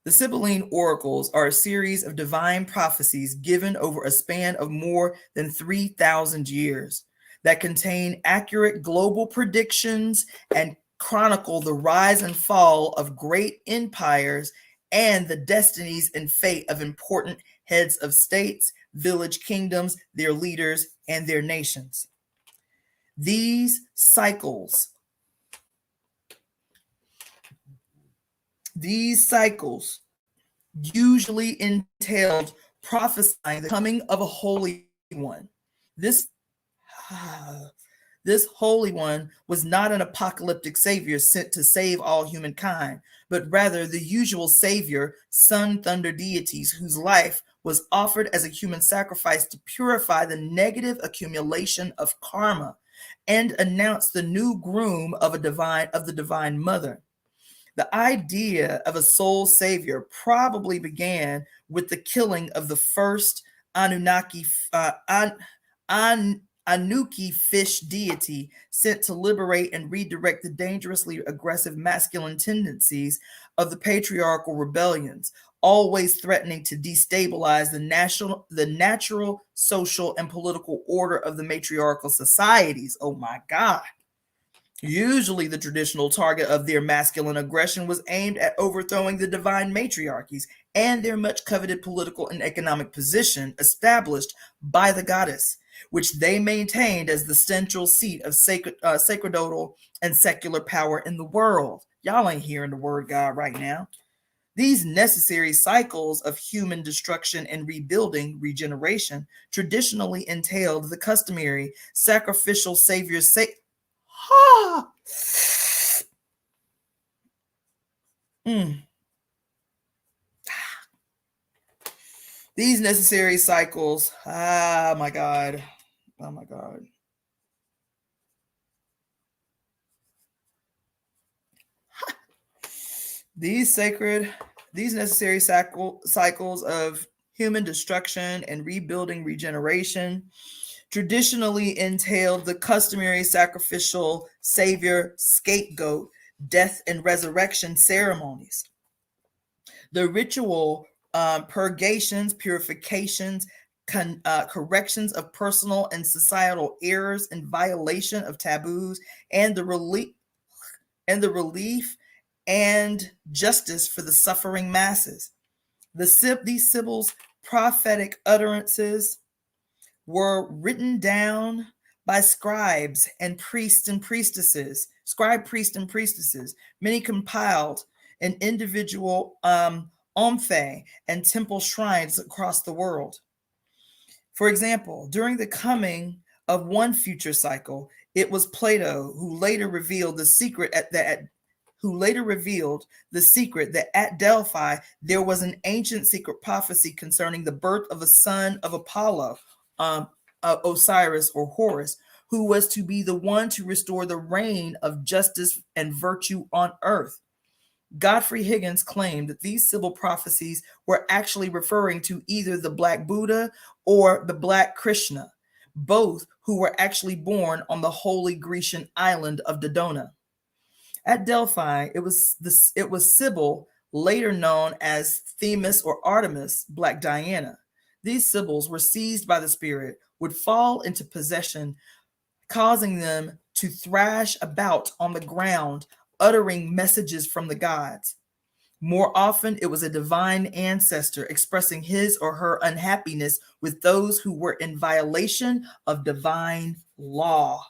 The Sibylline Oracles are a series of divine prophecies given over a span of more than 3,000 years that contain accurate global predictions and chronicle the rise and fall of great empires and the destinies and fate of important heads of states, village kingdoms, their leaders, and their nations. These cycles usually entailed prophesying the coming of a holy one. This This Holy One was not an apocalyptic savior sent to save all humankind, but rather the usual savior, sun, thunder deities whose life was offered as a human sacrifice to purify the negative accumulation of karma and announce the new groom of the divine mother. The idea of a soul savior probably began with the killing of the first Anunnaki Anuki fish deity sent to liberate and redirect the dangerously aggressive masculine tendencies of the patriarchal rebellions, always threatening to destabilize the natural, social, and political order of the matriarchal societies. Oh my God. Usually, the traditional target of their masculine aggression was aimed at overthrowing the divine matriarchies and their much coveted political and economic position established by the goddess, which they maintained as the central seat of sacerdotal and secular power in the world. Y'all ain't hearing the word God right now. These necessary cycles of human destruction and rebuilding, regeneration, traditionally entailed the customary sacrificial savior's These necessary cycles, oh my God. These necessary cycles of human destruction and rebuilding, regeneration, traditionally entailed the customary sacrificial savior, scapegoat, death and resurrection ceremonies. The ritual purgations, purifications, corrections of personal and societal errors and violation of taboos, and the relief and justice for the suffering masses. These Sibyls' prophetic utterances were written down by scribes, priests, and priestesses. Many compiled in individual omphae and temple shrines across the world. For example, during the coming of one future cycle, it was Plato who later revealed the secret that at Delphi there was an ancient secret prophecy concerning the birth of a son of Apollo, Osiris or Horus, who was to be the one to restore the reign of justice and virtue on earth. Godfrey Higgins claimed that these Sibyl prophecies were actually referring to either the Black Buddha or the Black Krishna, both who were actually born on the holy Grecian island of Dodona. At Delphi, it was Sibyl, later known as Themis or Artemis, Black Diana. These Sibyls were seized by the spirit, would fall into possession, causing them to thrash about on the ground, uttering messages from the gods. More often, it was a divine ancestor expressing his or her unhappiness with those who were in violation of divine law.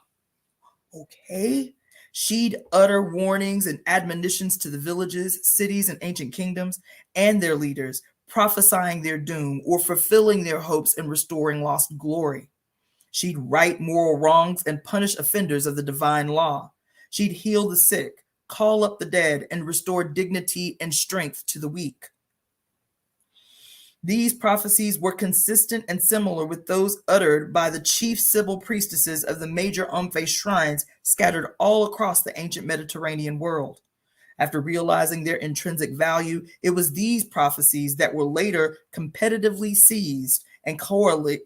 Okay? She'd utter warnings and admonitions to the villages, cities, and ancient kingdoms and their leaders, prophesying their doom or fulfilling their hopes and restoring lost glory. She'd right moral wrongs and punish offenders of the divine law. She'd heal the sick, call up the dead, and restore dignity and strength to the weak. These prophecies were consistent and similar with those uttered by the chief Sibyl priestesses of the major omphae shrines scattered all across the ancient Mediterranean world. After realizing their intrinsic value, it was these prophecies that were later competitively seized and correlated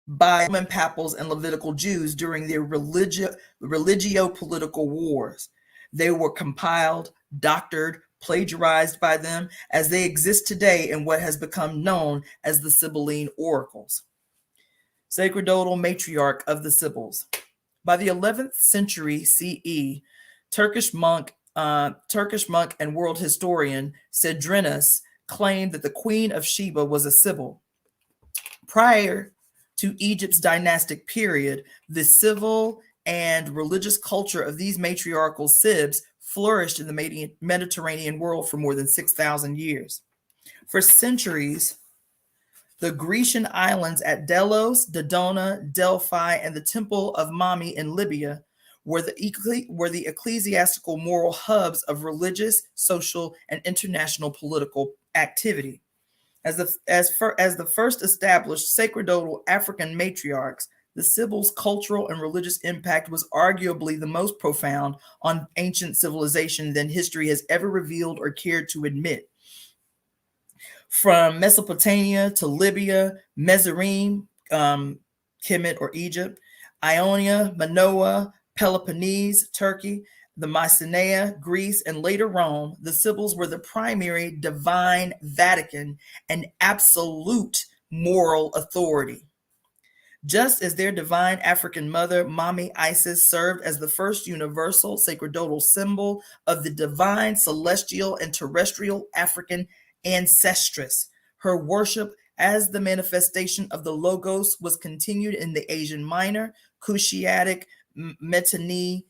by Roman papals and Levitical Jews during their religio-political wars. They were compiled, doctored, plagiarized by them as they exist today in what has become known as the Sibylline oracles. Sacerdotal matriarch of the Sibyls. By the 11th century CE, Turkish monk and world historian Cedrenus claimed that the Queen of Sheba was a Sibyl. Prior to Egypt's dynastic period, the civil and religious culture of these matriarchal Sibs flourished in the Mediterranean world for more than 6,000 years. For centuries, The Grecian islands at Delos, Dodona, Delphi, and the Temple of Mami in Libya were the ecclesiastical moral hubs of religious, social, and international political activity. As the first established sacerdotal African matriarchs, the Sibyls' cultural and religious impact was arguably the most profound on ancient civilization than history has ever revealed or cared to admit. From Mesopotamia to Libya, Mizraim, Kemet or Egypt, Ionia, Manoah, Peloponnese, Turkey, the Mycenae, Greece, and later Rome, the Sibyls were the primary divine Vatican and absolute moral authority. Just as their divine African mother, Mami Isis, served as the first universal sacerdotal symbol of the divine celestial and terrestrial African ancestress, her worship as the manifestation of the Logos was continued in the Asian Minor, Cushitic, Mitanni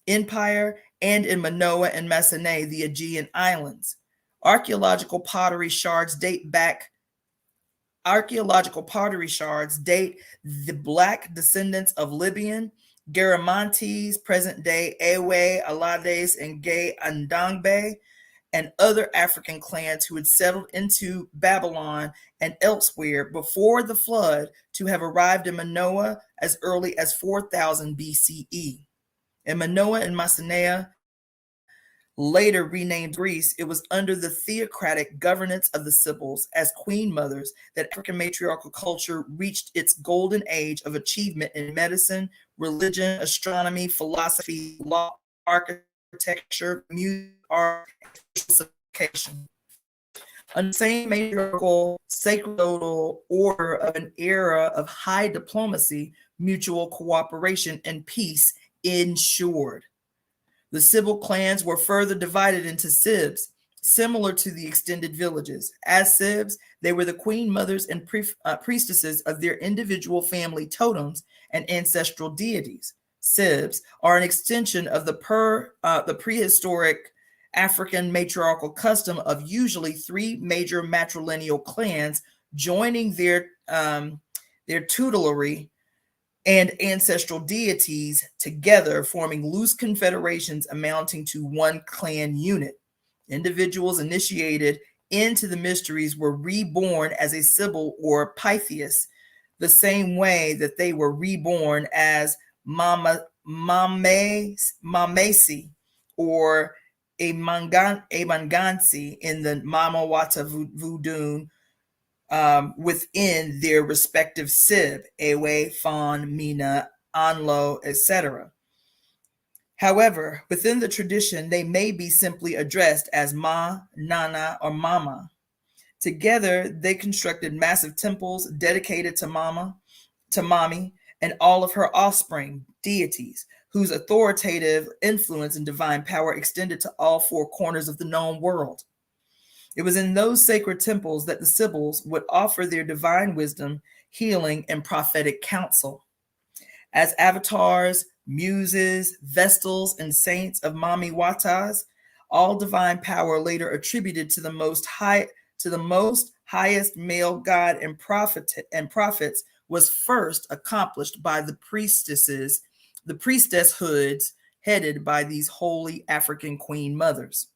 Empire, and in Manoah and Mycenae, the Aegean Islands. Archaeological pottery shards date the Black descendants of Libyan, Garamantes, present-day Ewe, Alades, and Gay Andangbe, and other African clans who had settled into Babylon and elsewhere before the flood to have arrived in Manoah as early as 4000 BCE. In Manoah and Mycenae, later renamed Greece, it was under the theocratic governance of the Sibyls as queen mothers that African matriarchal culture reached its golden age of achievement in medicine, religion, astronomy, philosophy, law, architecture, music, art, and education. Under the same matriarchal sacerdotal order of an era of high diplomacy, mutual cooperation, and peace ensured. The Sibyl clans were further divided into Sibs, similar to the extended villages. As Sibs, they were the queen mothers and priestesses of their individual family totems and ancestral deities. Sibs are an extension of the prehistoric African matriarchal custom of usually three major matrilineal clans joining their tutelary and ancestral deities together, forming loose confederations amounting to one clan unit. Individuals initiated into the mysteries were reborn as a Sibyl or Pythoness, the same way that they were reborn as Mamesi or a Mangansi in the Mami Wata voodoo, within their respective Sib, Ewe, Fawn, Mina, Anlo, etc. However, within the tradition, they may be simply addressed as Ma, Nana, or Mama. Together, they constructed massive temples dedicated to Mami, and all of her offspring, deities, whose authoritative influence and divine power extended to all four corners of the known world. It was in those sacred temples that the Sibyls would offer their divine wisdom, healing, and prophetic counsel. As avatars, muses, vestals, and saints of Mami Watas, all divine power later attributed to the most highest male god and prophets was first accomplished by the priestesshoods headed by these holy African queen mothers.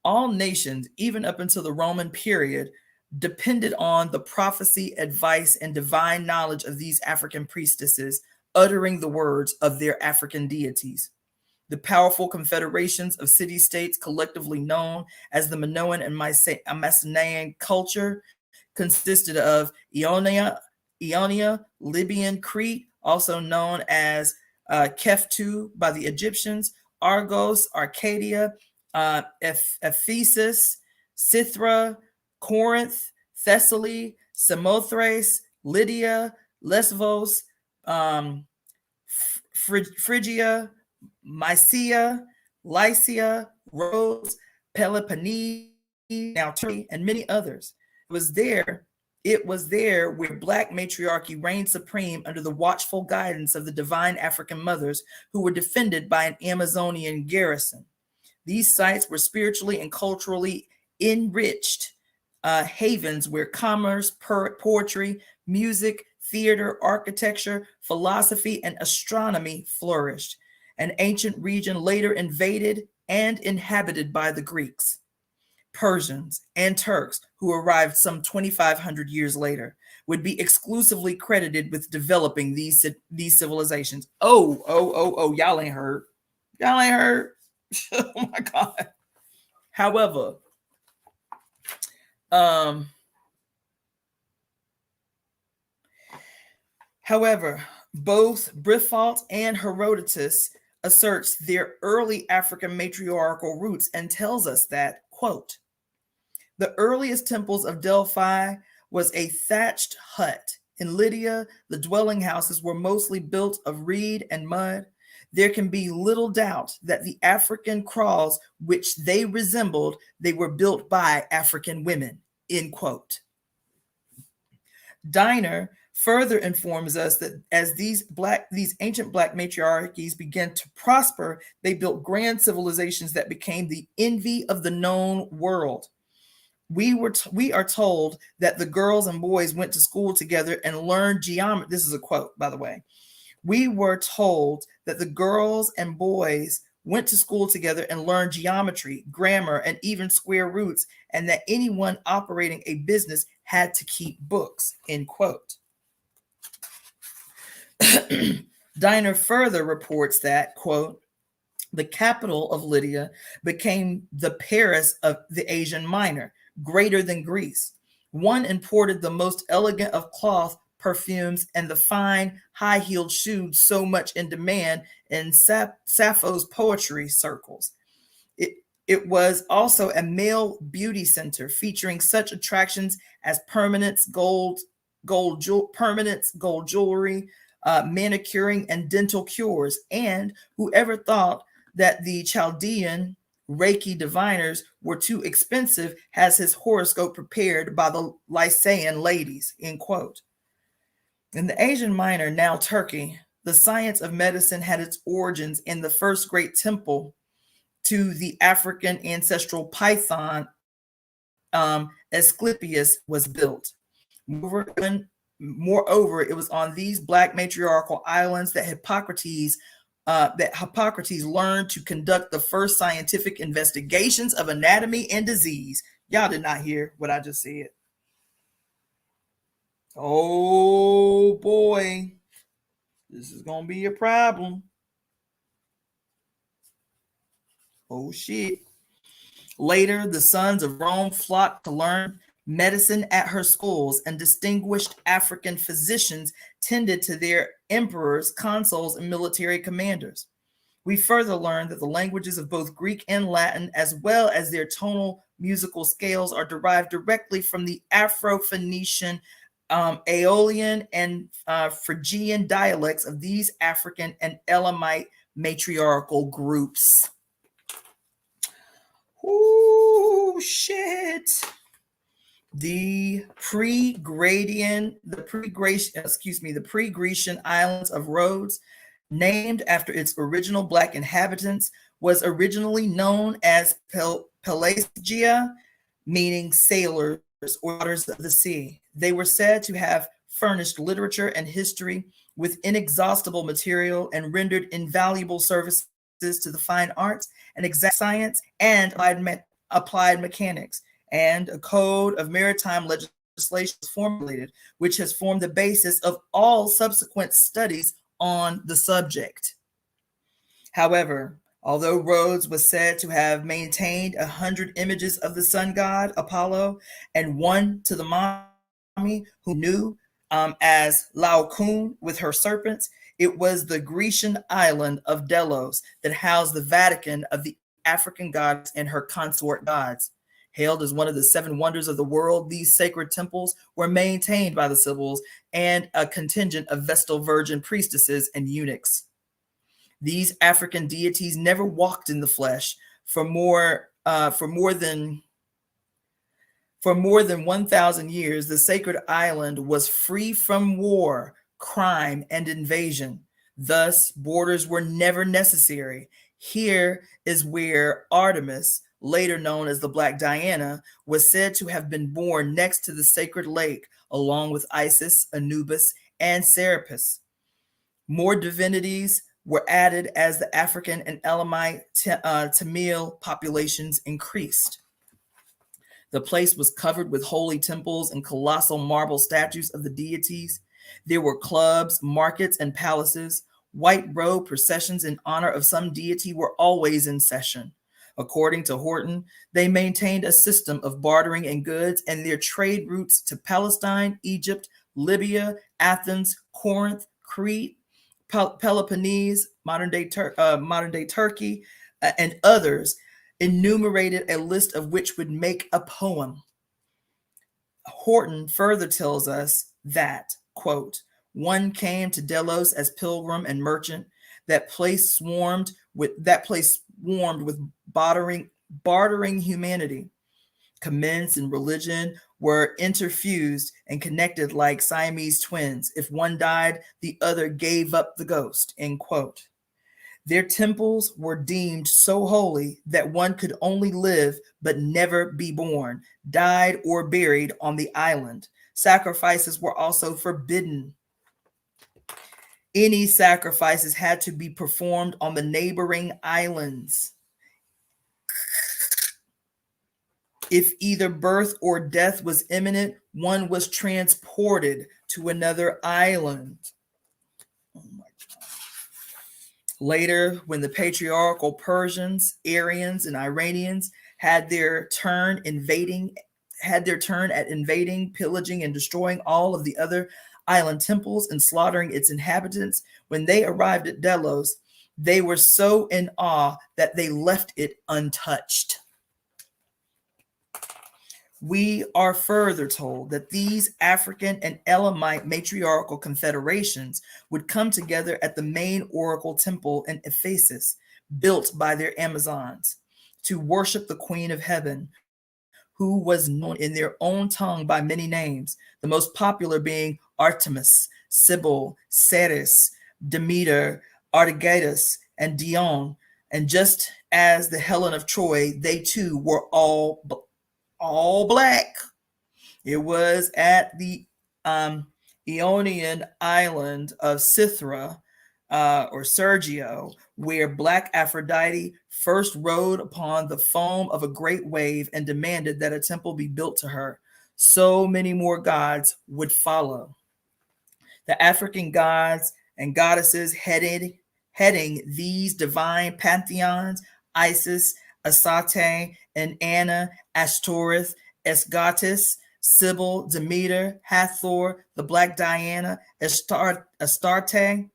All nations, even up until the Roman period, depended on the prophecy, advice, and divine knowledge of these African priestesses, uttering the words of their African deities. The powerful confederations of city-states collectively known as the Minoan and Mycenaean culture consisted of Ionia, Libyan Crete, also known as Keftu by the Egyptians, Argos, Arcadia, Ephesus, Scythra, Corinth, Thessaly, Samothrace, Lydia, Lesvos, Phrygia, Mysia, Lycia, Rhodes, Peloponnese, now Turkey, and many others. It was there where Black matriarchy reigned supreme under the watchful guidance of the divine African mothers who were defended by an Amazonian garrison. These sites were spiritually and culturally enriched havens where commerce, poetry, music, theater, architecture, philosophy, and astronomy flourished. An ancient region later invaded and inhabited by the Greeks, Persians, and Turks, who arrived some 2,500 years later, would be exclusively credited with developing these civilizations. Oh, y'all ain't heard. Y'all ain't heard. Oh my God. However, both Briffault and Herodotus asserts their early African matriarchal roots and tells us that, quote, the earliest temples of Delphi was a thatched hut. In Lydia, the dwelling houses were mostly built of reed and mud. There can be little doubt that the African kraals which they resembled, they were built by African women, end quote. Diner further informs us that as these ancient Black matriarchies began to prosper, they built grand civilizations that became the envy of the known world. We are told that the girls and boys went to school together and learned geometry. This is a quote, by the way. We were told that the girls and boys went to school together and learned geometry, grammar, and even square roots, and that anyone operating a business had to keep books, end quote. Diner further reports that, quote, the capital of Lydia became the Paris of the Asian Minor, greater than Greece. One imported the most elegant of cloth, perfumes, and the fine, high-heeled shoes so much in demand in Sappho's poetry circles. It was also a male beauty center featuring such attractions as permanence, gold jewelry, manicuring, and dental cures. And whoever thought that the Chaldean Reiki diviners were too expensive has his horoscope prepared by the Lycian ladies, end quote. In the Asian Minor, now Turkey, the science of medicine had its origins in the first great temple to the African ancestral Python, Asclepius was built. Moreover, it was on these Black matriarchal islands that Hippocrates learned to conduct the first scientific investigations of anatomy and disease. Y'all did not hear what I just said. Oh boy, this is gonna be a problem. Oh shit. Later, the sons of Rome flocked to learn medicine at her schools, and distinguished African physicians tended to their emperors, consuls, and military commanders. We further learn that the languages of both Greek and Latin, as well as their tonal musical scales, are derived directly from the Afro-Phoenician, Aeolian, and Phrygian dialects of these African and Elamite matriarchal groups. Oh shit. The pre-Grecian islands of Rhodes, named after its original Black inhabitants, was originally known as Pelasgia, meaning sailors or daughters of the sea. They were said to have furnished literature and history with inexhaustible material and rendered invaluable services to the fine arts and exact science and applied mechanics. And a code of maritime legislation was formulated, which has formed the basis of all subsequent studies on the subject. However, although Rhodes was said to have maintained 100 images of the sun god Apollo and one to the Mami, who knew as Laocoon with her serpents, it was the Grecian island of Delos that housed the Vatican of the African goddess and her consort gods. Hailed as one of the 7 wonders of the world, these sacred temples were maintained by the Sibyls and a contingent of Vestal Virgin priestesses and eunuchs. These African deities never walked in the flesh for more than 1,000 years. The sacred island was free from war, crime, and invasion. Thus, borders were never necessary. Here is where Artemis later known as the Black Diana, was said to have been born next to the sacred lake, along with Isis, Anubis, and Serapis. More divinities were added as the African and Elamite Tamil populations increased. The place was covered with holy temples and colossal marble statues of the deities. There were clubs, markets, and palaces. White robe processions in honor of some deity were always in session. According to Horton, they maintained a system of bartering in goods, and their trade routes to Palestine, Egypt, Libya, Athens, Corinth, Crete, Peloponnese, modern day Turkey, and others, enumerated a list of which would make a poem. Horton further tells us that, quote, one came to Delos as pilgrim and merchant. That place swarmed with bartering humanity. Commence and religion were interfused and connected like Siamese twins. If one died, the other gave up the ghost, end quote. Their temples were deemed so holy that one could only live but never be born, died, or buried on the island. Sacrifices were also forbidden. Any sacrifices had to be performed on the neighboring islands. If either birth or death was imminent, one was transported to another island. Oh my God. Later, when the patriarchal Persians, Aryans, and Iranians had their turn at invading, pillaging, and destroying all of the other island temples and slaughtering its inhabitants, when they arrived at Delos, they were so in awe that they left it untouched. We are further told that these African and Elamite matriarchal confederations would come together at the main oracle temple in Ephesus, built by their Amazons, to worship the Queen of Heaven, who was known in their own tongue by many names, the most popular being Artemis, Sibyl, Ceres, Demeter, Artegatus, and Dion. And just as the Helen of Troy, they too were all black. It was at the Ionian island of Cythera, or Sergio, where Black Aphrodite first rode upon the foam of a great wave and demanded that a temple be built to her. So many more gods would follow. The African gods and goddesses heading these divine pantheons, Isis, Asate, and Anna, Ashtoreth, Esgatis, Sibyl, Demeter, Hathor, the Black Diana, Astarte,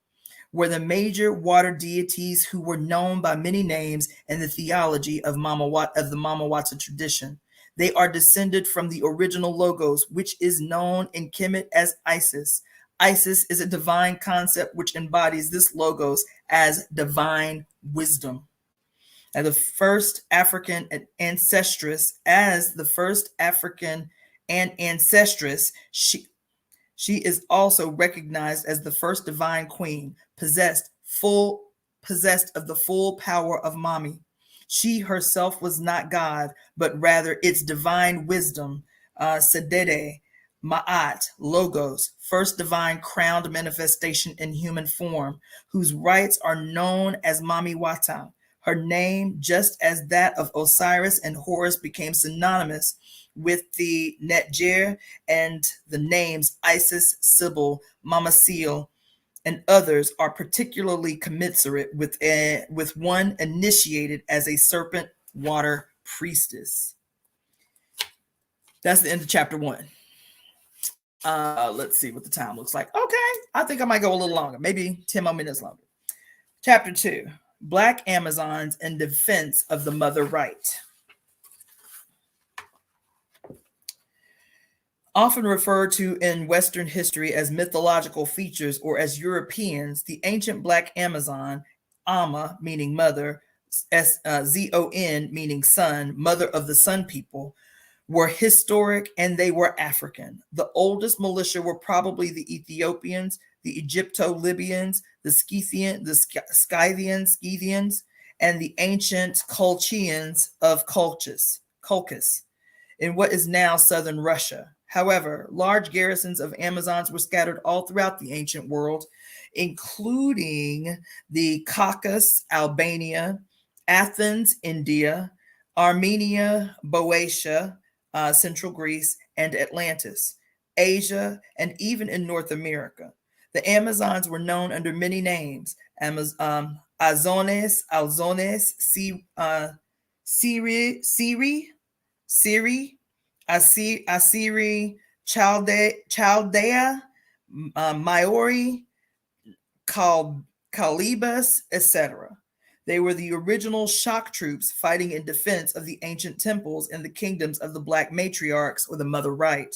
were the major water deities who were known by many names in the theology of the Mamiwata tradition. They are descended from the original logos, which is known in Kemet as Isis. Isis is a divine concept which embodies this logos as divine wisdom. And the first African ancestress, she is also recognized as the first divine queen, possessed of the full power of Mami. She herself was not God, but rather its divine wisdom, Sedede, Ma'at, Logos, first divine crowned manifestation in human form, whose rights are known as Mami Wata. Her name, just as that of Osiris and Horus, became synonymous with the Netjer and the names Isis, Sibyl, Mama Seal, and others are particularly commensurate with one initiated as a serpent water priestess. That's the end of chapter 1. Let's see what the time looks like. Okay, I think I might go a little longer, maybe 10 more minutes longer. Chapter 2, Black Amazons in defense of the mother right. Often referred to in Western history as mythological features or as Europeans, the ancient Black Amazon, Ama meaning mother, Zon meaning son, mother of the sun people, were historic and they were African. The oldest militia were probably the Ethiopians, the Egypto-Libyans, the Scythians, and the ancient Colchians of Colchis, in what is now southern Russia. However, large garrisons of Amazons were scattered all throughout the ancient world, including the Caucasus, Albania, Athens, India, Armenia, Boeotia, Central Greece, and Atlantis, Asia, and even in North America. The Amazons were known under many names: Azones, Siri, Assyri, Chaldea, Maori, Calibus, etc. They were the original shock troops fighting in defense of the ancient temples in the kingdoms of the Black matriarchs, or the Mother Right,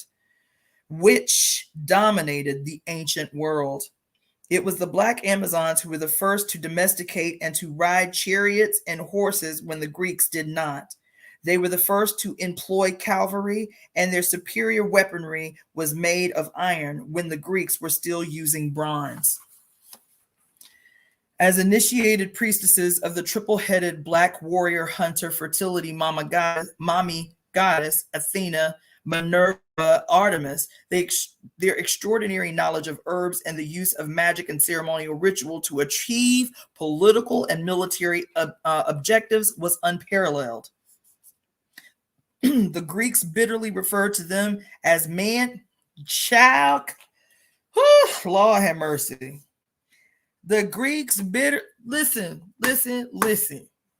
which dominated the ancient world. It was the Black Amazons who were the first to domesticate and to ride chariots and horses when the Greeks did not. They were the first to employ cavalry, and their superior weaponry was made of iron when the Greeks were still using bronze. As initiated priestesses of the triple-headed Black warrior hunter fertility Mami goddess Athena, Minerva, Artemis, their extraordinary knowledge of herbs and the use of magic and ceremonial ritual to achieve political and military objectives was unparalleled. The Greeks bitterly referred to them as child. Lord have mercy. The Greeks listen.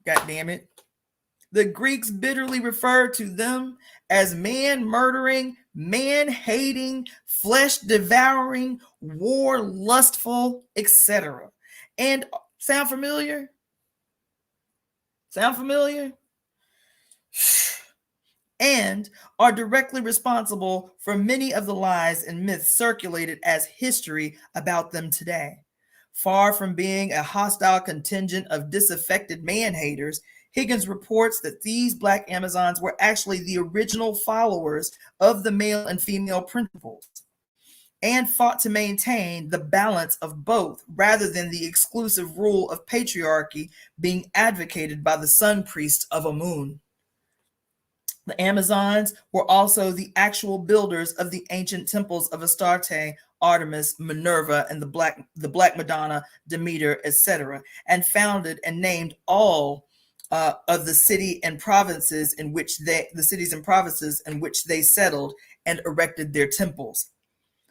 God damn it. The Greeks bitterly referred to them as man-murdering, man-hating, flesh-devouring, war-lustful, etc. And sound familiar? Sound familiar? And are directly responsible for many of the lies and myths circulated as history about them today. Far from being a hostile contingent of disaffected man-haters, Higgins reports that these Black Amazons were actually the original followers of the male and female principles and fought to maintain the balance of both rather than the exclusive rule of patriarchy being advocated by the sun priest of Amun. The Amazons were also the actual builders of the ancient temples of Astarte, Artemis, Minerva, and the Black Madonna, Demeter, etc., and founded and named all of the cities and provinces in which they settled and erected their temples.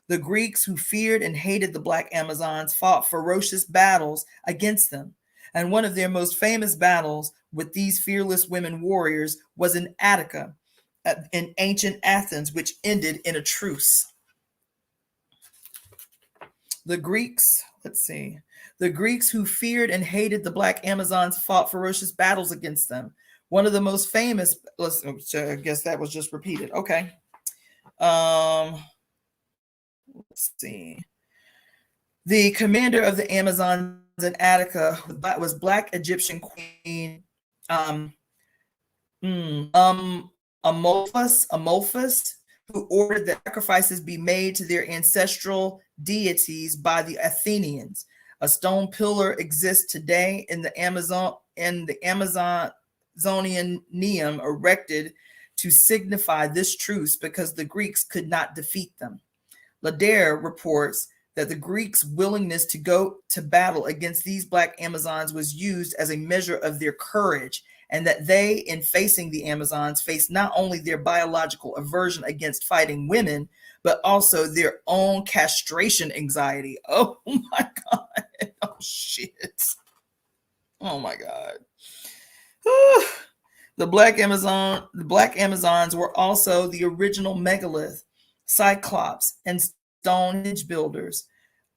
The Greeks, who feared and hated the Black Amazons, fought ferocious battles against them. And one of their most famous battles with these fearless women warriors was in Attica, in ancient Athens, which ended in a truce. The Greeks who feared and hated the Black Amazons fought ferocious battles against them. One of the most famous, I guess that was just repeated. Okay. Let's see. The commander of the Amazons in Attica was Black Egyptian queen Amorphous, who ordered that sacrifices be made to their ancestral deities by the Athenians. A stone pillar exists today in the Amazonian erected to signify this truce because the Greeks could not defeat them. Ladere reports that the Greeks' willingness to go to battle against these Black Amazons was used as a measure of their courage, and that they, in facing the Amazons, faced not only their biological aversion against fighting women, but also their own castration anxiety. Oh my God. Oh shit. Oh my God. The Black Amazons were also the original megalith, Cyclops, and Stonehenge builders,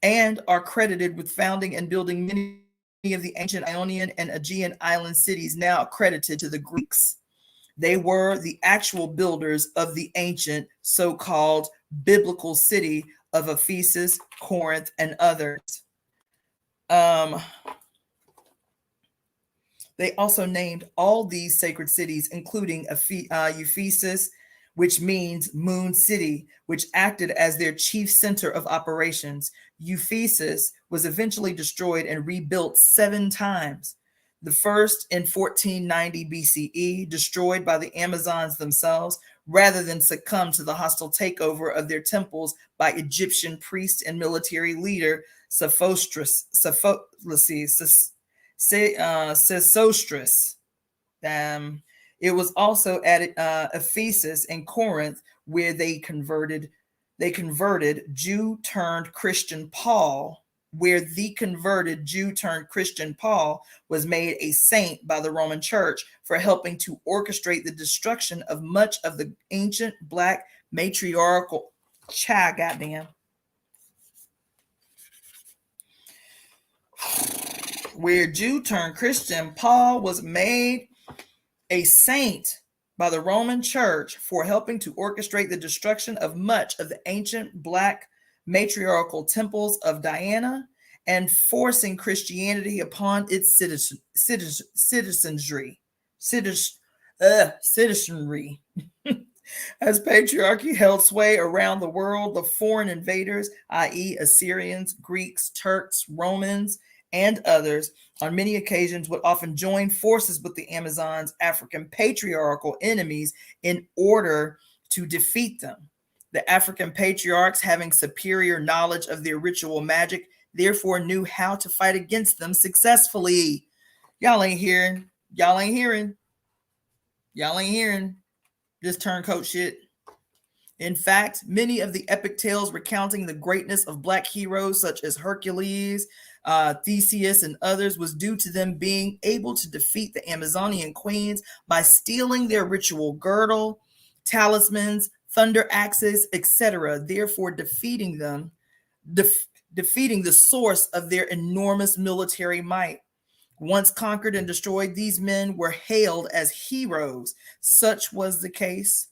and are credited with founding and building many of the ancient Ionian and Aegean island cities now accredited to the Greeks. They were the actual builders of the ancient so-called biblical city of Ephesus, Corinth, and others. They also named all these sacred cities, including Ephesus, which means moon city, which acted as their chief center of operations. Ephesus was eventually destroyed and rebuilt 7 times. The first in 1490 BCE, destroyed by the Amazons themselves, rather than succumb to the hostile takeover of their temples by Egyptian priest and military leader Sesostris. It was also at Ephesus and Corinth where they converted Jew turned Christian Paul, where the converted Jew turned Christian Paul was made a saint by the Roman Church for helping to orchestrate the destruction of much of the ancient black matriarchal where Jew turned Christian Paul was made a saint by the Roman Church for helping to orchestrate the destruction of much of the ancient black matriarchal temples of Diana and forcing Christianity upon its citizenry. As patriarchy held sway around the world, the foreign invaders, i.e., Assyrians, Greeks, Turks, Romans, and others, on many occasions would often join forces with the Amazons' African patriarchal enemies in order to defeat them. The African patriarchs, having superior knowledge of their ritual magic, therefore knew how to fight against them successfully. Y'all ain't hearing. This turncoat shit. In fact, many of the epic tales recounting the greatness of black heroes such as Hercules, Theseus, and others was due to them being able to defeat the Amazonian queens by stealing their ritual girdle, talismans, thunder axes, etc., therefore defeating them, defeating the source of their enormous military might. Once conquered and destroyed, these men were hailed as heroes. Such was the case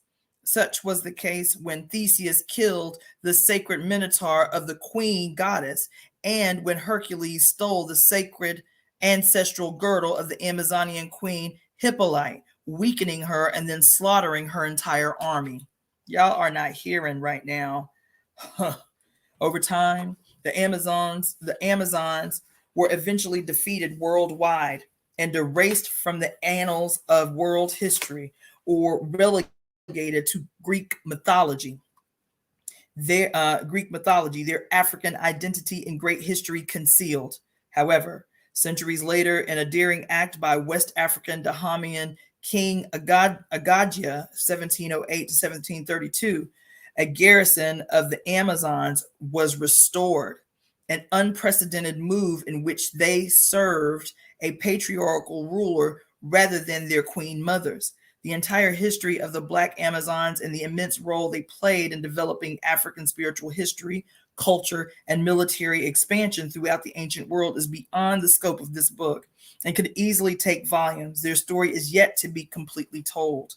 when Theseus killed the sacred minotaur of the queen goddess, and when Hercules stole the sacred ancestral girdle of the Amazonian queen Hippolyte, weakening her and then slaughtering her entire army. Y'all are not hearing right now. Over time, the Amazons were eventually defeated worldwide and erased from the annals of world history or relegated to Greek mythology. Their African identity and great history concealed. However, centuries later, in a daring act by West African Dahamian King Agadia, 1708 to 1732, a garrison of the Amazons was restored, an unprecedented move in which they served a patriarchal ruler rather than their queen mothers. The entire history of the Black Amazons and the immense role they played in developing African spiritual history, culture, and military expansion throughout the ancient world is beyond the scope of this book and could easily take volumes. Their story is yet to be completely told.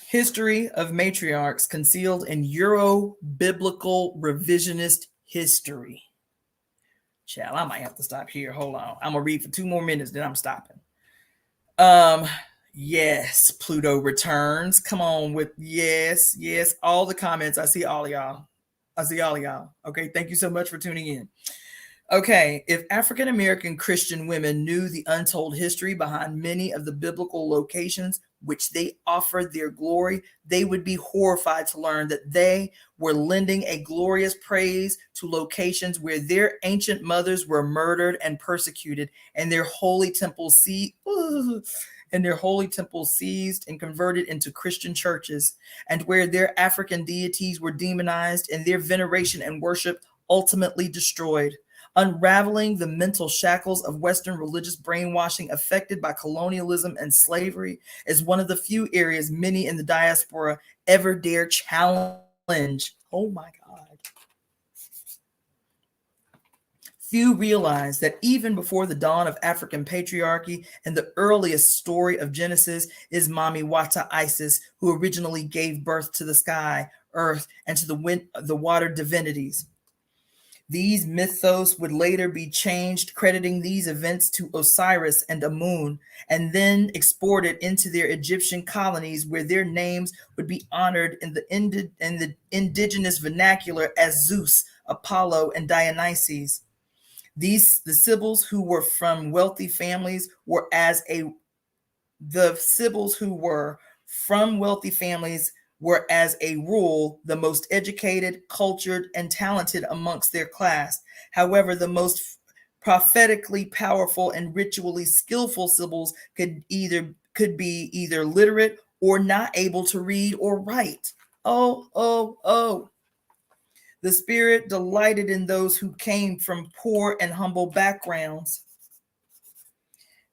History of matriarchs concealed in Euro-biblical revisionist history. Child, I might have to stop here. Hold on. I'm going to read for 2 more minutes, then I'm stopping. Yes, Pluto returns. Come on with yes. All the comments. I see all of y'all. Okay, thank you so much for tuning in. Okay, if African American Christian women knew the untold history behind many of the biblical locations which they offered their glory, they would be horrified to learn that they were lending a glorious praise to locations where their ancient mothers were murdered and persecuted, and their holy temples seized and converted into Christian churches, and where their African deities were demonized and their veneration and worship ultimately destroyed. Unraveling the mental shackles of Western religious brainwashing affected by colonialism and slavery is one of the few areas many in the diaspora ever dare challenge. Oh my God. Few realize that even before the dawn of African patriarchy and the earliest story of Genesis is Mami Wata Isis, who originally gave birth to the sky, earth, and to the water divinities. These mythos would later be changed, crediting these events to Osiris and Amun, and then exported into their Egyptian colonies, where their names would be honored in the indigenous vernacular as Zeus, Apollo, and Dionysus. The Sibyls who were from wealthy families were the Sibyls who were from wealthy families were, as a rule, the most educated, cultured, and talented amongst their class. However, the most prophetically powerful and ritually skillful Sibyls could be either literate or not able to read or write. Oh, oh, oh. The Spirit delighted in those who came from poor and humble backgrounds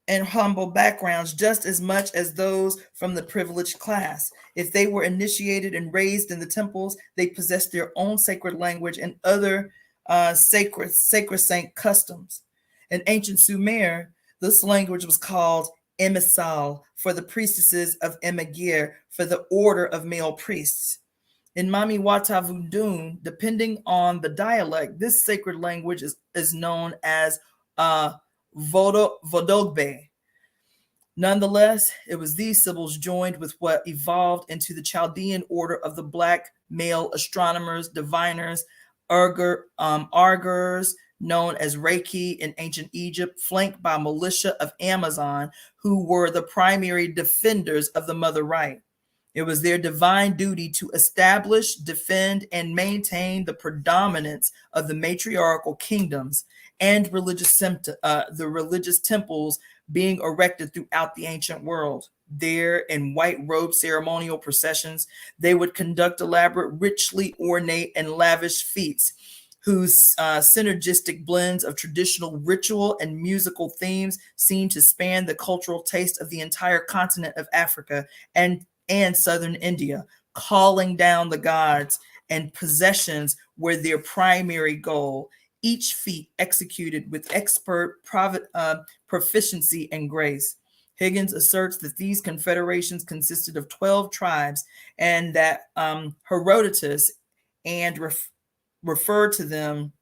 just as much as those from the privileged class. If they were initiated and raised in the temples, they possessed their own sacred language and other sacrosanct customs. In ancient Sumer, this language was called Emisal for the priestesses of Emagir, for the order of male priests. In Mami Wata Vudun, depending on the dialect, this sacred language is known as Vodogbe. Nonetheless, it was these Sibyls joined with what evolved into the Chaldean order of the black male astronomers, diviners, Argers, known as Reiki in ancient Egypt, flanked by militia of Amazon, who were the primary defenders of the mother right. It was their divine duty to establish, defend, and maintain the predominance of the matriarchal kingdoms and the religious temples being erected throughout the ancient world. There, in white robe ceremonial processions, they would conduct elaborate, richly ornate, and lavish feats whose synergistic blends of traditional ritual and musical themes seem to span the cultural taste of the entire continent of Africa and southern India. Calling down the gods and possessions were their primary goal, each feat executed with expert proficiency and grace. Higgins asserts that these confederations consisted of 12 tribes and that Herodotus referred to them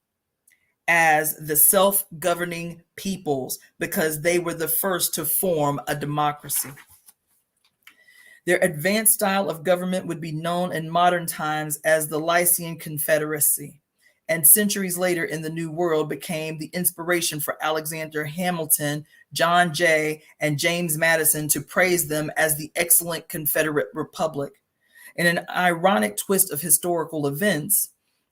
as the self-governing peoples because they were the first to form a democracy. Their advanced style of government would be known in modern times as the Lycian Confederacy, and centuries later in the New World became the inspiration for Alexander Hamilton, John Jay, and James Madison to praise them as the excellent Confederate Republic. In an ironic twist of historical events,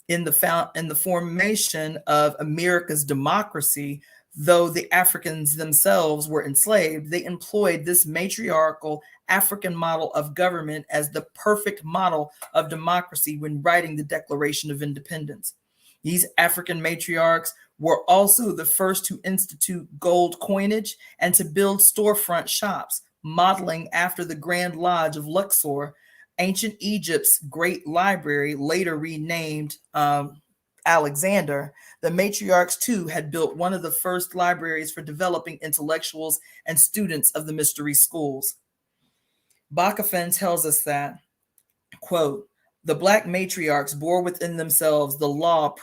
in the formation of America's democracy, though the Africans themselves were enslaved, they employed this matriarchal African model of government as the perfect model of democracy when writing the Declaration of Independence. These African matriarchs were also the first to institute gold coinage and to build storefront shops, modeling after the Grand Lodge of Luxor, ancient Egypt's great library, later renamed Alexander. The matriarchs, too, had built one of the first libraries for developing intellectuals and students of the mystery schools. Bakafen tells us that, quote, the Black matriarchs bore within themselves the law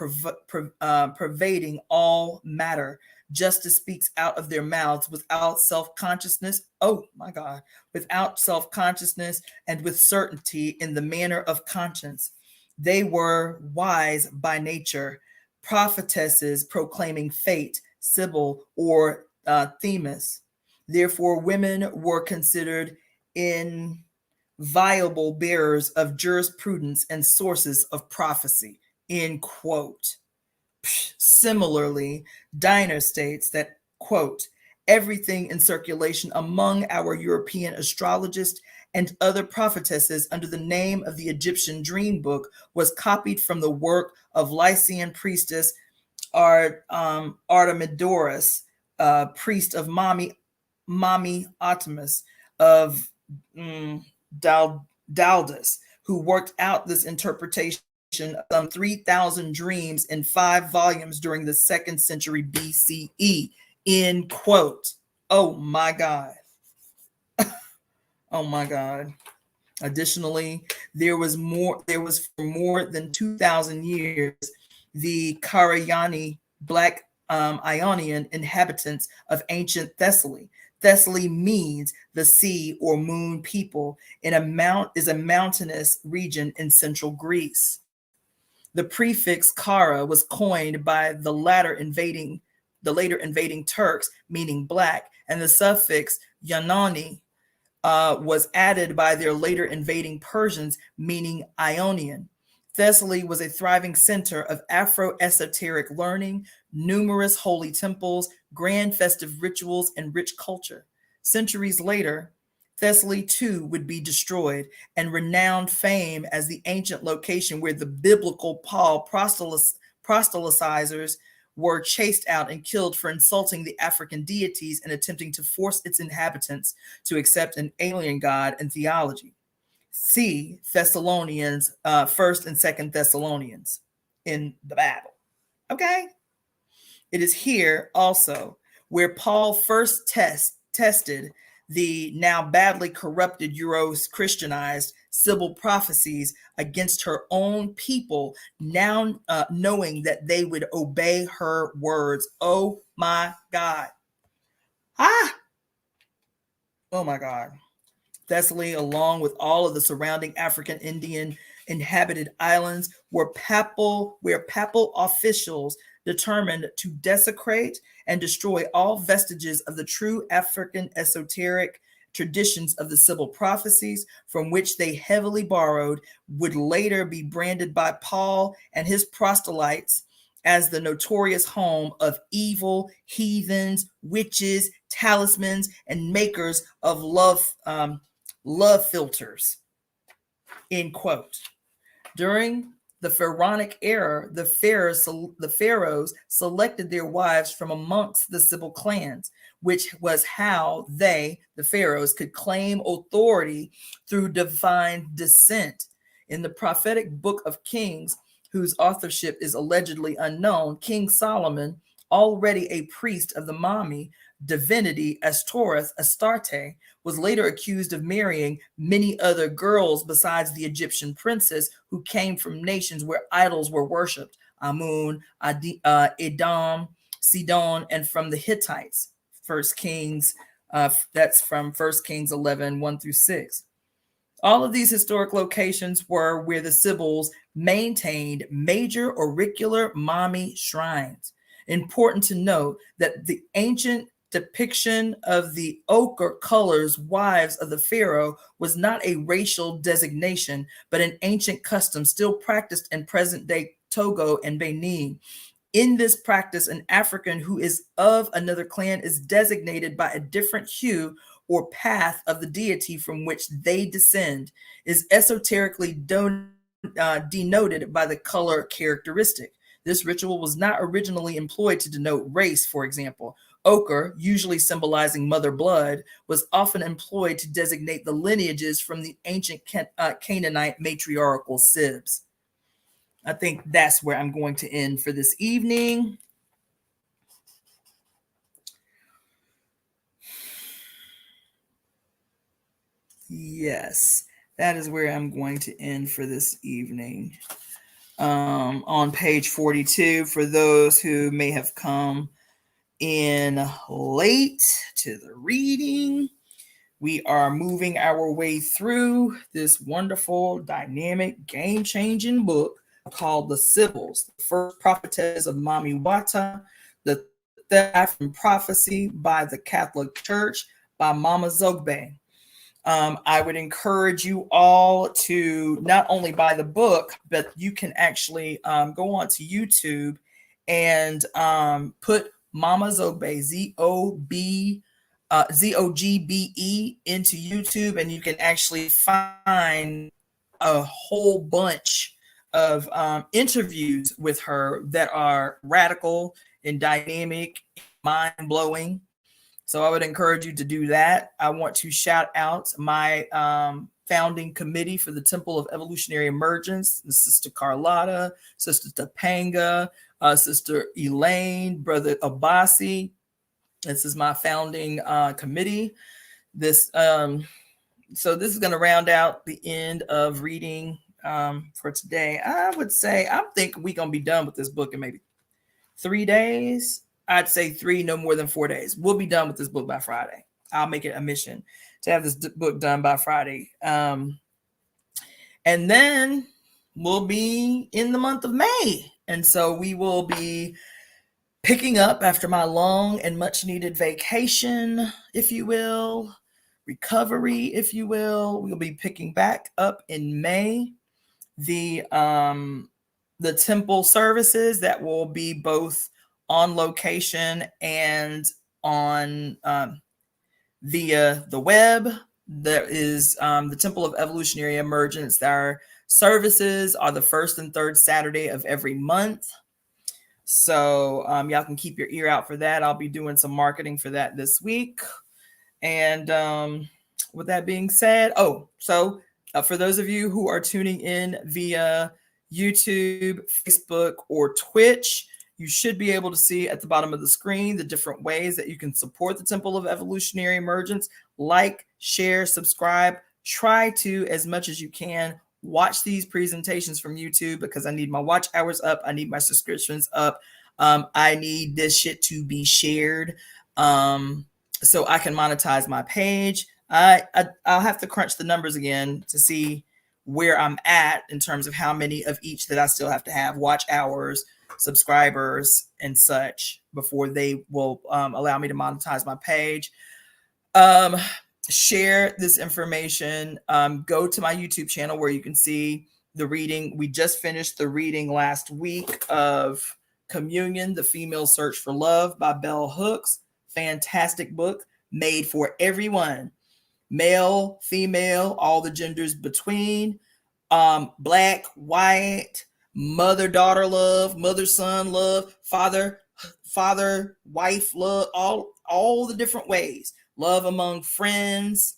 pervading all matter. Justice speaks out of their mouths without self-consciousness. Oh my God, without self-consciousness and with certainty in the manner of conscience. They were wise by nature, prophetesses proclaiming fate, Sibyl or Themis. Therefore, women were considered inviolable bearers of jurisprudence and sources of prophecy, end quote. Similarly, Diner states that, quote, everything in circulation among our European astrologists and other prophetesses under the name of the Egyptian dream book was copied from the work of Lycian priestess Artemidorus, priest of Mami Artemis of Daldus, who worked out this interpretation of some 3,000 dreams in 5 volumes during the 2nd century BCE, end quote. Oh my God. Oh my God. Additionally, there was for more than 2,000 years, the Karayani Black Ionian inhabitants of ancient Thessaly. Thessaly means the sea or moon people, and is a mountainous region in central Greece. The prefix Kara was coined by the latter invading the later invading Turks, meaning black, and the suffix Yanani was added by their later invading Persians, meaning Ionian. Thessaly was a thriving center of Afro-esoteric learning, numerous holy temples, grand festive rituals, and rich culture. Centuries later, Thessaly too would be destroyed, and renowned fame as the ancient location where the biblical Paul proselytizers were chased out and killed for insulting the African deities and attempting to force its inhabitants to accept an alien god and theology. See Thessalonians, 1st and 2nd Thessalonians in the Bible. Okay? It is here also where Paul first tested the now badly corrupted Euro-Christianized Sibyl prophecies against her own people, now knowing that they would obey her words. Oh my God. Oh my God. Thessaly, along with all of the surrounding African Indian inhabited islands, where papal officials determined to desecrate and destroy all vestiges of the true African esoteric traditions of the Sibyl prophecies, from which they heavily borrowed, would later be branded by Paul and his proselytes as the notorious home of evil, heathens, witches, talismans, and makers of love filters, end quote. During the pharaonic era, the pharaohs selected their wives from amongst the Sibyl clans, which was how they, the pharaohs, could claim authority through divine descent. In the prophetic book of Kings, whose authorship is allegedly unknown, King Solomon, already a priest of the Mami divinity Astarte, was later accused of marrying many other girls besides the Egyptian princess, who came from nations where idols were worshipped, Amun, Edom, Sidon, and from the Hittites. First Kings, that's from 1 Kings 11, 1 through 6. All of these historic locations were where the Sibyls maintained major auricular Mami shrines. Important to note that the ancient depiction of the ochre colors wives of the pharaoh was not a racial designation, but an ancient custom still practiced in present-day Togo and Benin. In this practice, an African who is of another clan is designated by a different hue or path of the deity from which they descend, is esoterically denoted by the color characteristic. This ritual was not originally employed to denote race, for example. Ochre, usually symbolizing mother blood, was often employed to designate the lineages from the ancient Canaanite matriarchal Sibyls. I think that's where I'm going to end for this evening. Yes, that is where I'm going to end for this evening. On page 42, for those who may have come in late to the reading, we are moving our way through this wonderful, dynamic, game-changing book called The Sibyls, the first prophetess of Mami Wata, the theft and prophecy by the Catholic Church by Mama Zogbe. I would encourage you all to not only buy the book, but you can actually go onto YouTube and put Mama Zogbe, Zogbe, into YouTube, and you can actually find a whole bunch of interviews with her that are radical and dynamic, mind-blowing. So I would encourage you to do that. I want to shout out my founding committee for the Temple of Evolutionary Emergence, Sister Carlotta, Sister Topanga, Sister Elaine, Brother Abasi. This is my founding committee. So this is going to round out the end of reading for today. I would say, I'm thinking we're going to be done with this book in maybe 3 days. I'd say 3, no more than 4 days. We'll be done with this book by Friday. I'll make it a mission to have this book done by Friday. And then we'll be in the month of May. And so we will be picking up after my long and much needed vacation, if you will, recovery, if you will. We'll be picking back up in May the temple services that will be both on location and on via the web. There is the Temple of Evolutionary Emergence. Our services are the first and third Saturday of every month. So y'all can keep your ear out for that. I'll be doing some marketing for that this week. And with that being said, for those of you who are tuning in via YouTube, Facebook, or Twitch, you should be able to see at the bottom of the screen the different ways that you can support the Temple of Evolutionary Emergence. Like, share, subscribe. Try to, as much as you can, watch these presentations from YouTube, because I need my watch hours up. I need my subscriptions up. I need this shit to be shared so I can monetize my page. I'll have to crunch the numbers again to see where I'm at in terms of how many of each that I still have to have: watch hours, subscribers, and such, before they will allow me to monetize my page. Share this information. Go to my YouTube channel where you can see the reading. We just finished the reading last week of Communion, The Female Search for Love by Bell Hooks. Fantastic book, made for everyone. Male, female, all the genders between, black, white, mother-daughter love, mother-son love, father-wife love, all the different ways. Love among friends.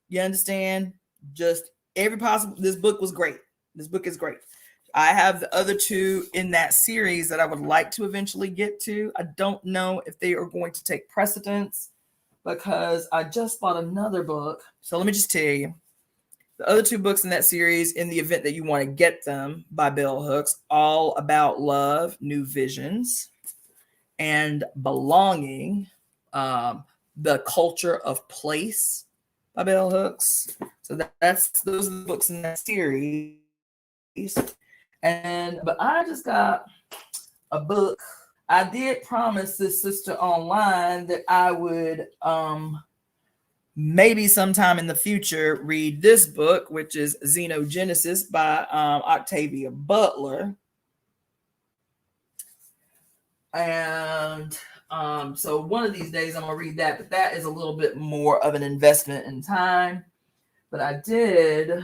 You understand? Just every possible. This book was great. This book is great. I have the other two in that series that I would like to eventually get to. I don't know if they are going to take precedence, because I just bought another book. So let me just tell you, the other two books in that series, in the event that you want to get them, by Bell Hooks, All About Love, New Visions, and Belonging, The Culture of Place by Bell Hooks. So those are the books in that series. But I just got a book. I did promise this sister online that I would maybe sometime in the future read this book, which is Xenogenesis by Octavia Butler. And so one of these days I'm going to read that, but that is a little bit more of an investment in time. But I did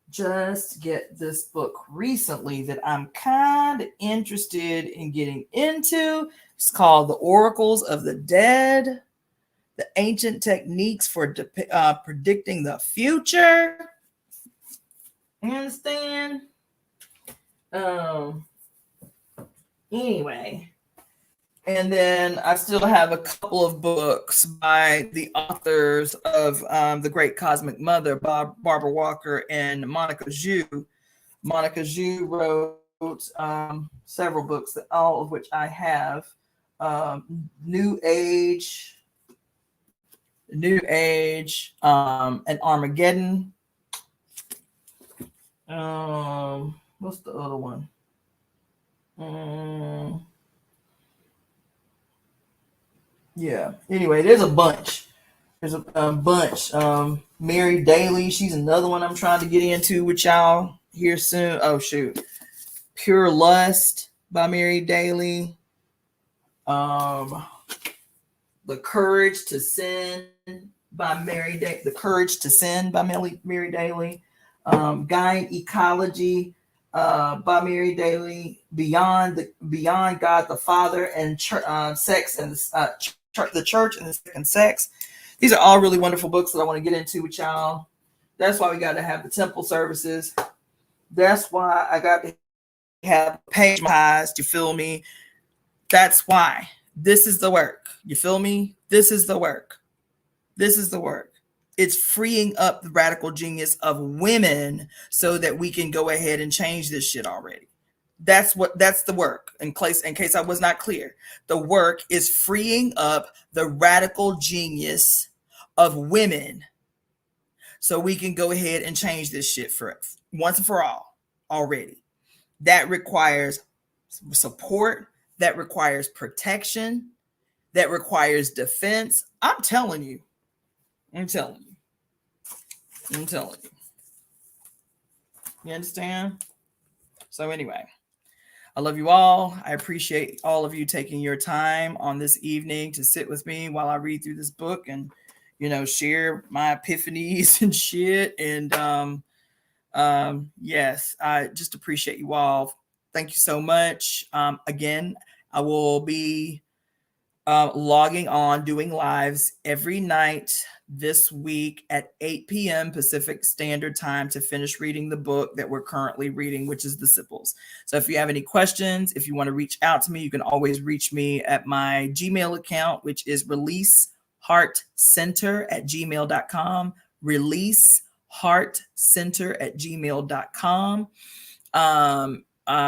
just get this book recently that I'm kind of interested in getting into. It's called The Oracles of the Dead, The Ancient Techniques for Predicting the Future. You understand? Anyway. And then I still have a couple of books by the authors of The Great Cosmic Mother, Barbara Walker and Monica Zhu. Monica Zhu wrote several books, all of which I have. New Age, and Armageddon. What's the other one? Yeah. Anyway, there's a bunch. There's a bunch. Mary Daly, she's another one I'm trying to get into with y'all here soon. Oh shoot. Pure Lust by Mary Daly. The Courage to Sin by Mary Daly. The Courage to Sin by Mary Daly. Guide Ecology by Mary Daly. Beyond God the Father and Sex and the Church and the Second Sex. These are all really wonderful books that I want to get into with y'all. That's why we got to have the temple services. That's why I got to have page eyes. You feel me? That's why. This is the work. You feel me? This is the work. This is the work. It's freeing up the radical genius of women so that we can go ahead and change this shit already. That's the work. In case I was not clear, the work is freeing up the radical genius of women so we can go ahead and change this shit for once and for all already. That requires support. that requires protection, that requires defense. I'm telling you. I'm telling you. You understand? So anyway, I love you all. I appreciate all of you taking your time on this evening to sit with me while I read through this book and, share my epiphanies and shit. And yes, I just appreciate you all. Thank you so much. Again, I will be logging on, doing lives every night this week at 8 p.m. Pacific Standard Time to finish reading the book that we're currently reading, which is the Sibyls. So if you have any questions, if you want to reach out to me, you can always reach me at my Gmail account, which is release.heart.center@gmail.com. Release.heart.center@gmail.com.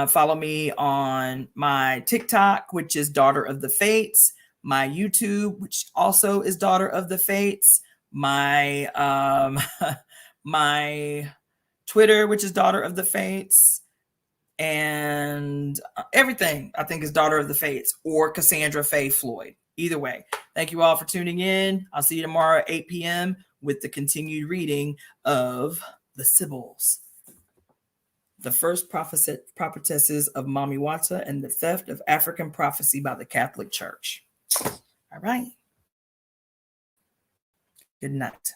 Follow me on my TikTok, which is Daughter of the Fates, my YouTube, which also is Daughter of the Fates, my my Twitter, which is Daughter of the Fates, and everything I think is Daughter of the Fates or Cassandra-Floyd. Either way, thank you all for tuning in. I'll see you tomorrow at 8 p.m. with the continued reading of the Sibyls, the first prophetesses of Mami Wata and the theft of African prophecy by the Catholic Church. All right. Good night.